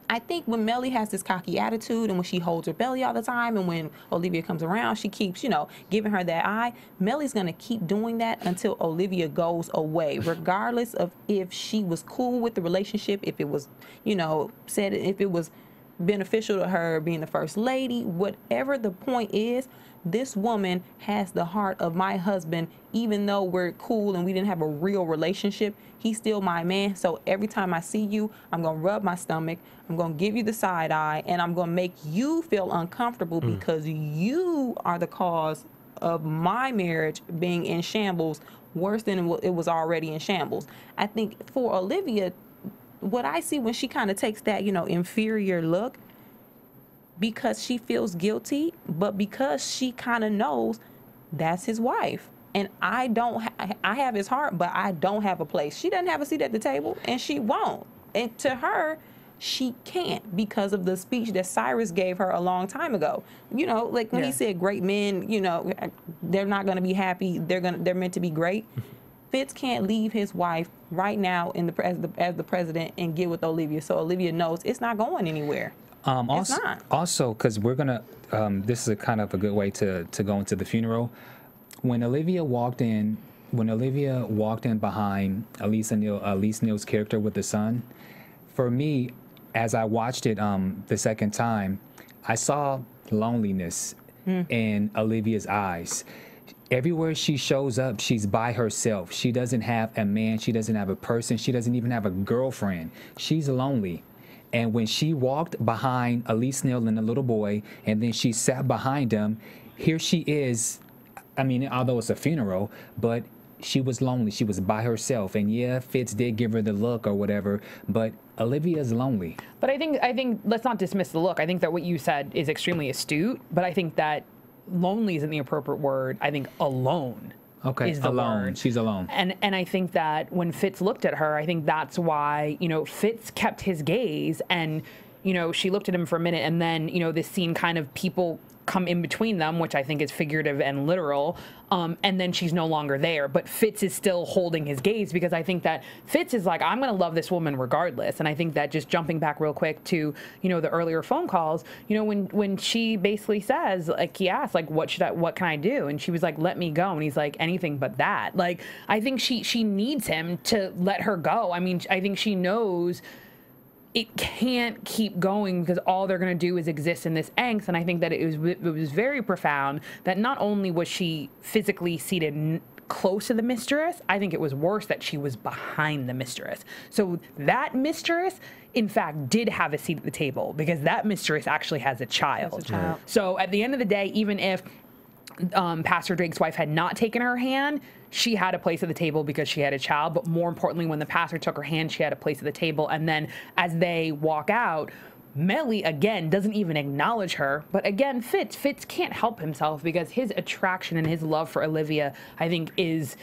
I think when Mellie has this cocky attitude and when she holds her belly all the time and when Olivia comes around, she keeps, you know, giving her that eye. Mellie's going to keep doing that until Olivia goes away, regardless of if she was cool with the relationship, if it was, you know, if it was beneficial to her being the first lady, whatever the point is, this woman has the heart of my husband. Even though we're cool and we didn't have a real relationship, he's still my man. So every time I see you, I'm going to rub my stomach, I'm going to give you the side eye, and I'm going to make you feel uncomfortable because you are the cause of my marriage being in shambles, worse than it was already in shambles. I think for Olivia, what I see when she kind of takes that, you know, inferior look, because she feels guilty, but because she kind of knows that's his wife. And I have his heart, but I don't have a place. She doesn't have a seat at the table, and she won't. And to her, she can't because of the speech that Cyrus gave her a long time ago. You know, like when he said great men, you know, they're not going to be happy. They're meant to be great. Fitz can't leave his wife right now as the president and get with Olivia. So Olivia knows it's not going anywhere. Also, because we're gonna, this is a kind of a good way to go into the funeral. When Olivia walked in behind Elise Neal's character with the son, for me, as I watched it the second time, I saw loneliness in Olivia's eyes. Everywhere she shows up, she's by herself. She doesn't have a man. She doesn't have a person. She doesn't even have a girlfriend. She's lonely. And when she walked behind Elise Neal and the little boy, and then she sat behind him, here she is. I mean, although it's a funeral, but she was lonely. She was by herself. And yeah, Fitz did give her the look or whatever, but Olivia's lonely. But I think let's not dismiss the look. I think that what you said is extremely astute, but I think that lonely isn't the appropriate word. I think alone. Okay, is the alone. word. She's alone. And I think that when Fitz looked at her, I think that's why, you know, Fitz kept his gaze and, you know, she looked at him for a minute and then, you know, this scene kind of people come in between them, which I think is figurative and literal, and then she's no longer there. But Fitz is still holding his gaze because I think that Fitz is like, I'm going to love this woman regardless. And I think that just jumping back real quick to, you know, the earlier phone calls, you know, when she basically says, like, he asked, like, what can I do? And she was like, let me go. And he's like, anything but that. Like, I think she needs him to let her go. I mean, I think she knows it can't keep going because all they're going to do is exist in this angst. And I think that it was very profound that not only was she physically seated close to the mistress, I think it was worse that she was behind the mistress. So that mistress, in fact, did have a seat at the table because that mistress actually has a child. So at the end of the day, even if Pastor Drake's wife had not taken her hand, she had a place at the table because she had a child. But more importantly, when the pastor took her hand, she had a place at the table. And then as they walk out, Mellie, again, doesn't even acknowledge her. But again, Fitz can't help himself because his attraction and his love for Olivia, I think, is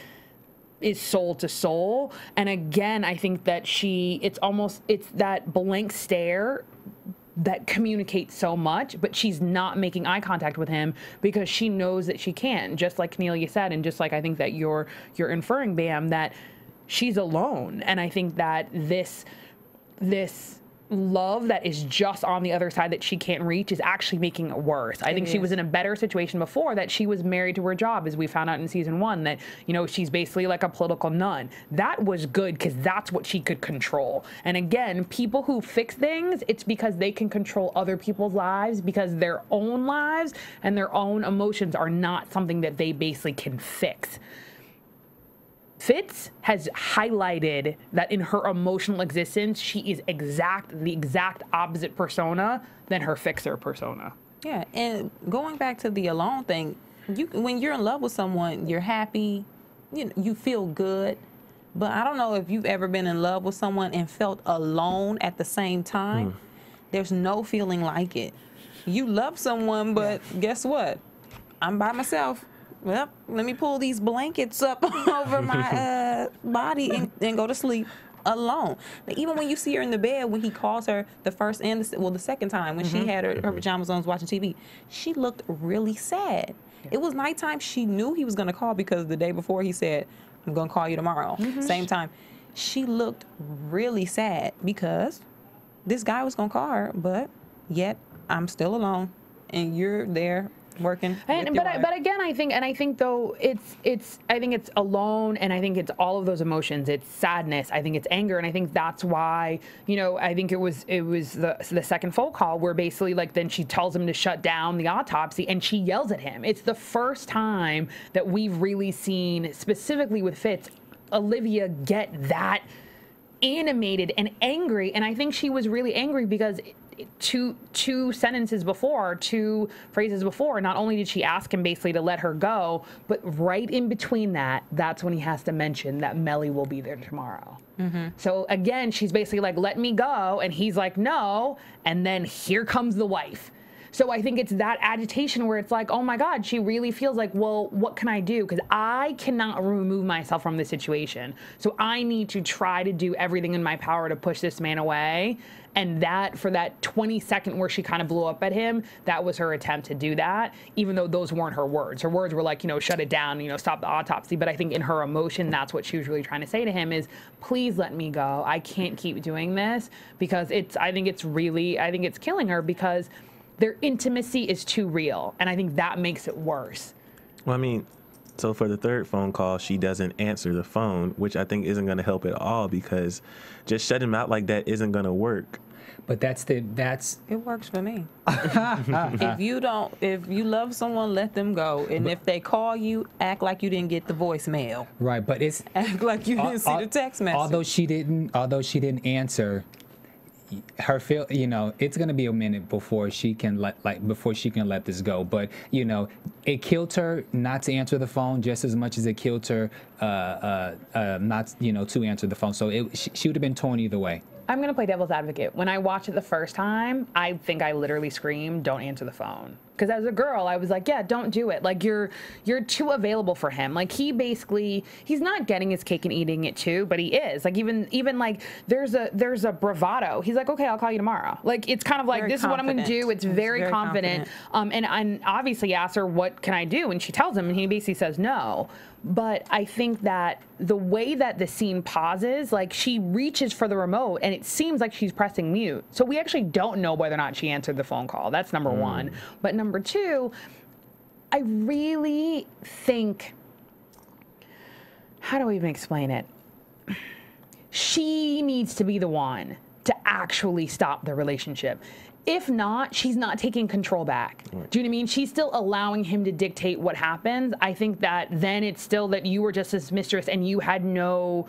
soul to soul. And again, I think that it's that blank stare that communicates so much, but she's not making eye contact with him because she knows that she can't. Just like Kennelia said, and just like I think that you're inferring, Bamm, that she's alone. And I think that this love that is just on the other side that she can't reach is actually making it worse. I think she was in a better situation before, that she was married to her job, as we found out in season 1, that, you know, she's basically like a political nun. That was good because that's what she could control. And again, people who fix things, it's because they can control other people's lives, because their own lives and their own emotions are not something that they basically can fix. Fitz has highlighted that in her emotional existence, she is the exact opposite persona than her fixer persona. Yeah, and going back to the alone thing, when you're in love with someone, you're happy, you feel good, But I don't know if you've ever been in love with someone and felt alone at the same time. There's no feeling like it. You love someone, but guess what? I'm by myself. Well, let me pull these blankets up over my body and go to sleep alone. Like, even when you see her in the bed, when he calls her the first and the second time, when she had her pajamas on watching TV, she looked really sad. It was nighttime. She knew he was going to call because the day before he said, I'm going to call you tomorrow. Same time. She looked really sad because this guy was going to call her, but yet I'm still alone and you're there working. But again, I think though I think it's alone, and I think it's all of those emotions. It's sadness. I think it's anger, and I think that's why, you know, I think it was the second phone call where basically like then she tells him to shut down the autopsy and she yells at him. It's the first time that we've really seen, specifically with Fitz, Olivia get that animated and angry, and I think she was really angry because two phrases before, not only did she ask him basically to let her go, but right in between that's when he has to mention that Melly will be there tomorrow. So again, she's basically like, let me go, and he's like, no, and then here comes the wife. So I think it's that agitation where it's like, oh my God, she really feels like, well, what can I do? Because I cannot remove myself from this situation. So I need to try to do everything in my power to push this man away. And that, for that 20-second where she kind of blew up at him, that was her attempt to do that, even though those weren't her words. Her words were like, you know, shut it down, you know, stop the autopsy. But I think in her emotion, that's what she was really trying to say to him is, please let me go. I can't keep doing this, because I think it's killing her, because their intimacy is too real, and I think that makes it worse. Well, I mean, so for the third phone call, she doesn't answer the phone, which I think isn't going to help at all, because just shutting him out like that isn't going to work. But it works for me. If you love someone, let them go, and if they call you, act like you didn't get the voicemail. Right, but act like you didn't see the text message. Although she didn't answer, it's gonna be a minute before she can let this go. But you know, it killed her not to answer the phone just as much as it killed her not to answer the phone. So she would have been torn either way. I'm going to play devil's advocate. When I watched it the first time, I think I literally screamed, don't answer the phone. Because as a girl, I was like, yeah, don't do it. Like, you're too available for him. Like, he's not getting his cake and eating it too, but he is. Like, even like, there's a bravado. He's like, okay, I'll call you tomorrow. Like, it's kind of like, this is what I'm going to do. It's very confident. And obviously asks her, what can I do? And she tells him, and he basically says no. But I think that the way that the scene pauses, like, she reaches for the remote and it seems like she's pressing mute. So we actually don't know whether or not she answered the phone call. That's number one. But number two, I really think, how do I even explain it? She needs to be the one to actually stop the relationship. If not, she's not taking control back. Right. Do you know what I mean? She's still allowing him to dictate what happens. I think that then it's still that you were just his mistress and you had no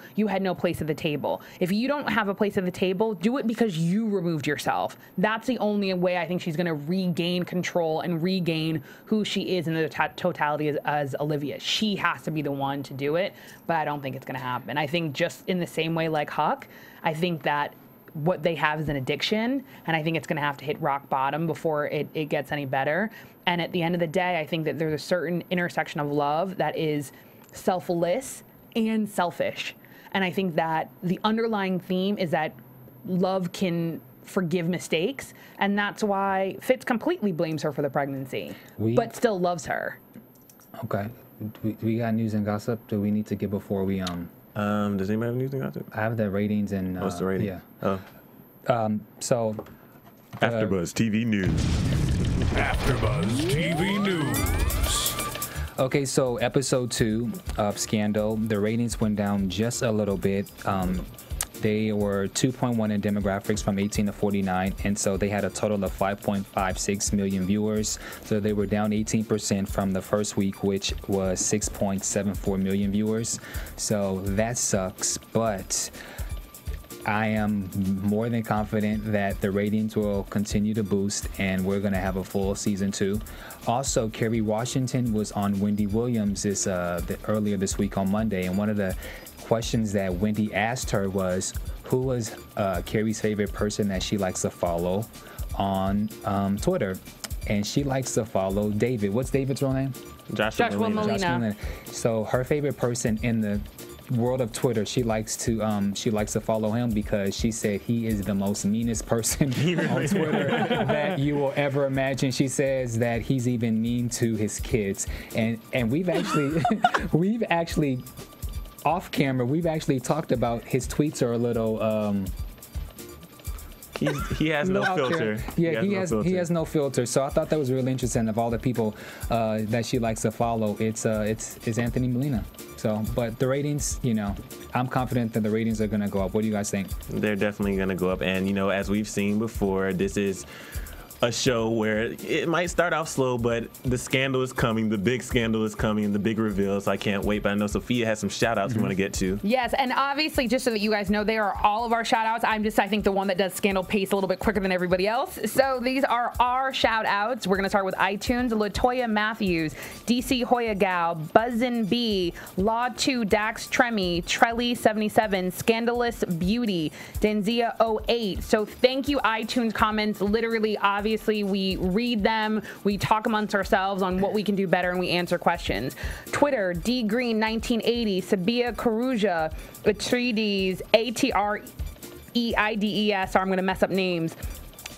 place at the table. If you don't have a place at the table, do it because you removed yourself. That's the only way I think she's going to regain control and regain who she is in the totality as Olivia. She has to be the one to do it, but I don't think it's going to happen. I think just in the same way like Huck, I think that what they have is an addiction, and I think it's going to have to hit rock bottom before it gets any better. And at the end of the day, I think that there's a certain intersection of love that is selfless and selfish. And I think that the underlying theme is that love can forgive mistakes, and that's why Fitz completely blames her for the pregnancy, but still loves her. Okay. We got news and gossip that we need to get before we does anybody have anything else? I have the ratings and what's the rating? Yeah. So AfterBuzz TV News. AfterBuzz TV News. Okay, so episode 2 of Scandal, the ratings went down just a little bit. They were 2.1 in demographics from 18 to 49, and so they had a total of 5.56 million viewers. So they were down 18% from the first week, which was 6.74 million viewers. So that sucks, but I am more than confident that the ratings will continue to boost and we're going to have a full season 2. Also, Kerry Washington was on Wendy Williams earlier this week on Monday, and one of the questions that Wendy asked her was, who was Carrie's favorite person that she likes to follow on Twitter? And she likes to follow David. What's David's real name? Joshua Molina. Joshua Molina. So her favorite person in the world of Twitter, she likes to follow him because she said he is the most meanest person on Twitter that you will ever imagine. She says that he's even mean to his kids, and we've actually off camera we've actually talked about his tweets are a little he has no filter. Yeah, he has no filter. So I thought that was really interesting. Of all the people that she likes to follow, it's Anthony Molina. So, but the ratings, I'm confident that the ratings are going to go up. What do you guys think? They're definitely going to go up. And, as we've seen before, this is a show where it might start off slow, but the scandal is coming. The big scandal is coming, the big reveals. I can't wait. But I know Sofia has some shout outs we want to get to. Yes, and obviously, just so that you guys know, they are all of our shout outs. I think the one that does scandal pace a little bit quicker than everybody else. So these are our shout outs. We're going to start with iTunes. Latoya Matthews, DC Hoya Gal, Buzzin B, Law 2 Dax Tremi, Trelly 77, Scandalous Beauty, Denzia 08. So thank you, iTunes comments. Literally, obviously, we read them, we talk amongst ourselves on what we can do better, and we answer questions. Twitter, D Green 1980, Sabia Karuja, Atreides, ATREIDES, sorry, I'm going to mess up names.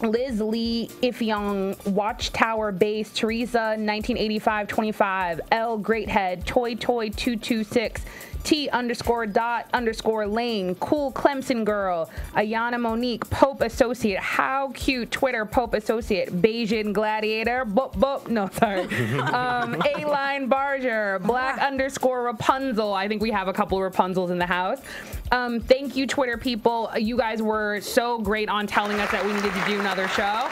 Liz Lee Ifyong, Watchtower Base, Teresa 1985-25, L Greathead, Toy 226, T_dot_lane, Cool Clemson Girl, Ayana Monique, Pope Associate, how cute, Twitter, Pope Associate, Bayesian Gladiator, A-Line Barger, Black_Rapunzel, I think we have a couple of Rapunzels in the house. Thank you, Twitter people. You guys were so great on telling us that we needed to do another show.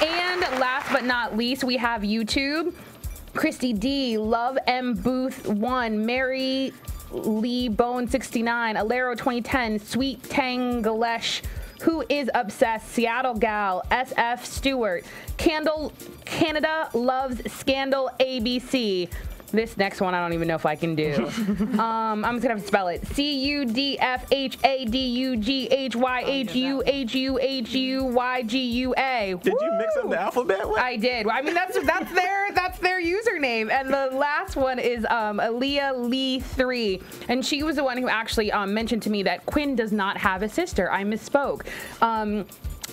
And last but not least, we have YouTube. Christy D, Love M Booth 1, Mary Lee Bone 69, Alero 2010, Sweet Tangalesh, Who Is Obsessed, Seattle Gal, SF Stewart, Canada Loves Scandal ABC. This next one, I don't even know if I can do. I'm just gonna have to spell it. CUDFHADUGHYHUHUHUYGUA. Did you mix up the alphabet? What? I did. I mean, that's their username. And the last one is Aaliyah Lee 3, and she was the one who actually mentioned to me that Quinn does not have a sister. I misspoke.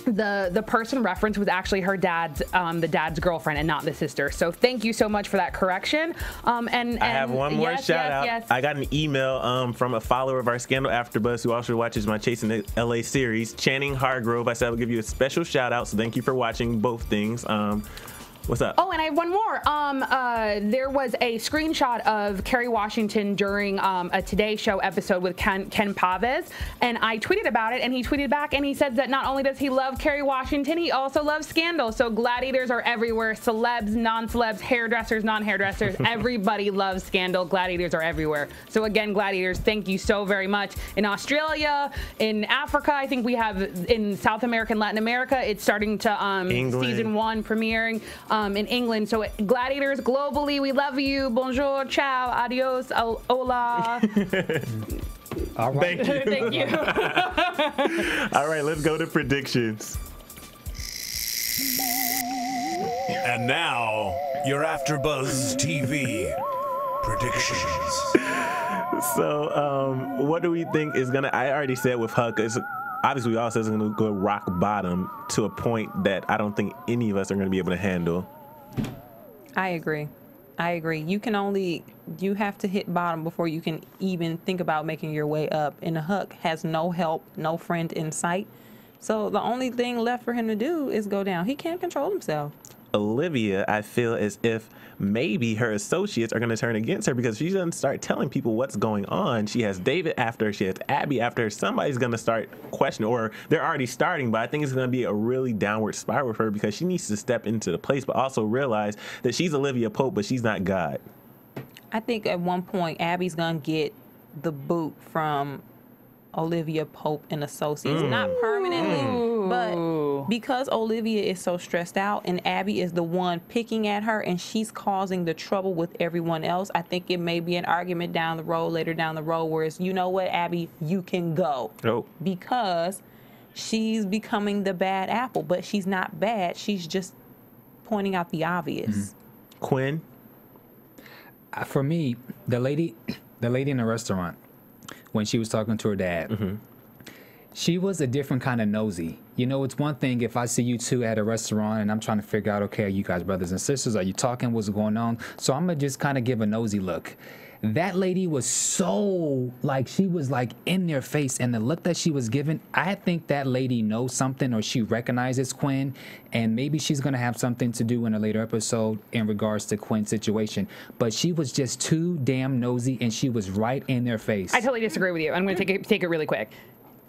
The person referenced was actually her dad's, the dad's girlfriend, and not the sister. So thank you so much for that correction. And I have one more shout out. Yes. I got an email from a follower of our Scandal AfterBuzz who also watches my Chasing the LA series, Channing Hargrove. I said I would give you a special shout out. So thank you for watching both things. What's up? Oh, and I have one more. There was a screenshot of Kerry Washington during a Today Show episode with Ken Pavez, and I tweeted about it, and he tweeted back, and he said that not only does he love Kerry Washington, he also loves Scandal. So gladiators are everywhere. Celebs, non-celebs, hairdressers, non-hairdressers. Everybody loves Scandal. Gladiators are everywhere. So again, gladiators, thank you so very much. In Australia, in Africa, I think we have in South America and Latin America, it's starting to season 1 premiering. In England. So gladiators globally, we love you. Bonjour, ciao, adios, hola. All right. Thank you. Thank you. All right, let's go to predictions. And now, your AfterBuzz TV predictions. So, what do we think is gonna? I already said with Huck, obviously we all said it's gonna go rock bottom to a point that I don't think any of us are gonna be able to handle. I agree. You have to hit bottom before you can even think about making your way up. And Huck has no help, no friend in sight. So the only thing left for him to do is go down. He can't control himself. Olivia, I feel as if maybe her associates are going to turn against her because she doesn't start telling people what's going on. She has David after her, she has Abby after her. Somebody's going to start questioning, or they're already starting, but I think it's going to be a really downward spiral with her because she needs to step into the place, but also realize that she's Olivia Pope, but she's not God. I think at one point Abby's going to get the boot from Olivia Pope and Associates. Not permanently, but because Olivia is so stressed out and Abby is the one picking at her and she's causing the trouble with everyone else, I think it may be an argument down the road, later down the road, where it's, you know what, Abby, you can go. Because she's becoming the bad apple, but she's not bad. She's just pointing out the obvious. Quinn? For me, the lady in the restaurant, when she was talking to her dad, she was a different kind of nosy. You know, it's one thing if I see you two at a restaurant and I'm trying to figure out, okay, are you guys brothers and sisters? Are you talking? What's going on? So I'm going to just kind of give a nosy look. That lady was so, like, she was, like, in their face. And the look that she was given, I think that lady knows something or she recognizes Quinn. And maybe she's going to have something to do in a later episode in regards to Quinn's situation. But she was just too damn nosy and she was right in their face. I totally disagree with you. I'm going to take it really quick.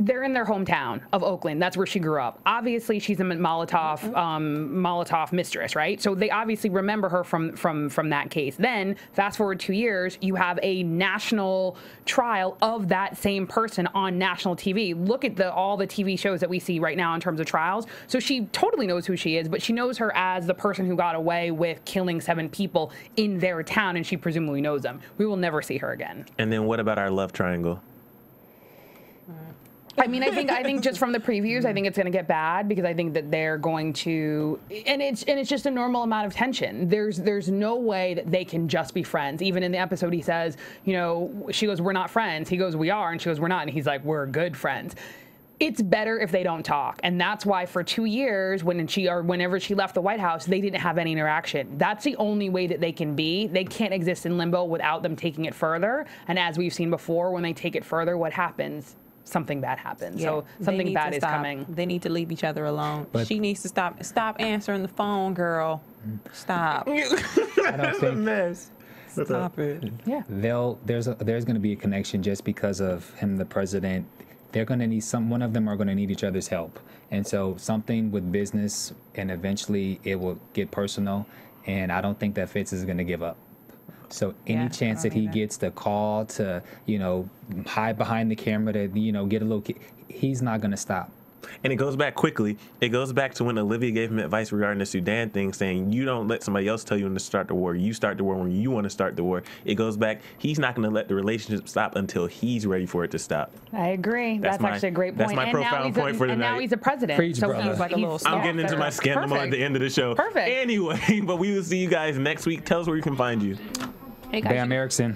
They're in their hometown of Oakland. That's where she grew up. Obviously, she's a Molotov mistress, right? So they obviously remember her from that case. Then, fast forward 2 years, you have a national trial of that same person on national TV. Look at all the TV shows that we see right now in terms of trials. So she totally knows who she is, but she knows her as the person who got away with killing 7 people in their town, and she presumably knows them. We will never see her again. And then what about our love triangle? I mean, I think just from the previews, I think it's going to get bad because I think that they're going to, and it's just a normal amount of tension. There's no way that they can just be friends. Even in the episode, he says, you know, she goes, "We're not friends." He goes, "We are," and she goes, "We're not," and he's like, "We're good friends." It's better if they don't talk, and that's why for 2 years, whenever she left the White House, they didn't have any interaction. That's the only way that they can be. They can't exist in limbo without them taking it further. And as we've seen before, when they take it further, what happens? Something bad happens. So something bad is coming. They need to leave each other alone. But she needs to stop answering the phone, girl. Stop. I don't think mess. Stop it. Yeah. There's going to be a connection just because of him, the president. They're going to need one of them are going to need each other's help. And so something with business, and eventually it will get personal. And I don't think that Fitz is going to give up. So any chance that he gets the call to, you know, hide behind the camera to, you know, get a little, he's not going to stop. And it goes back quickly. It goes back to when Olivia gave him advice regarding the Sudan thing, saying, you don't let somebody else tell you when to start the war. You start the war when you want to start the war. It goes back. He's not going to let the relationship stop until he's ready for it to stop. I agree. That's actually a great point. That's my profound point for tonight. And now he's a president. Preach, so brother. he's like I'm getting into my scandal at the end of the show. Perfect. Anyway, but we will see you guys next week. Tell us where you can find you. Hey guys. Bamm Ericsen.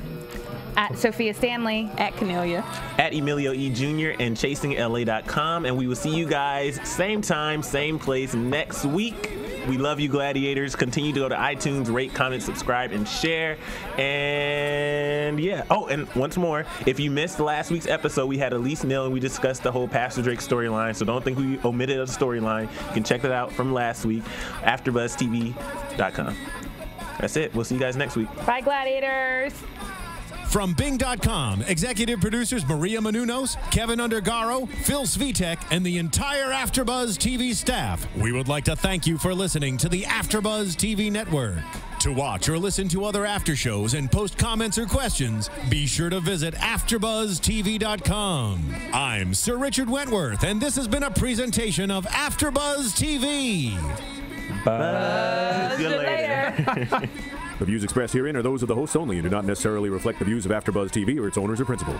At Sofia Stanley. At Kennelia. At Emile Ennis Jr. and ChasingLA.com. And we will see you guys same time, same place next week. We love you, gladiators. Continue to go to iTunes, rate, comment, subscribe, and share. And yeah. Oh, and once more, if you missed last week's episode, we had Elise Neal and we discussed the whole Pastor Drake storyline. So don't think we omitted a storyline. You can check that out from last week. AFTERBUZZTV.com. That's it. We'll see you guys next week. Bye, gladiators. From Bing.com, executive producers Maria Menounos, Kevin Undergaro, Phil Svitek, and the entire AfterBuzz TV staff, we would like to thank you for listening to the AfterBuzz TV network. To watch or listen to other after shows and post comments or questions, be sure to visit AfterBuzzTV.com. I'm Sir Richard Wentworth, and this has been a presentation of AfterBuzz TV. Buzz you later. The views expressed herein are those of the hosts only and do not necessarily reflect the views of AfterBuzz TV or its owners or principals.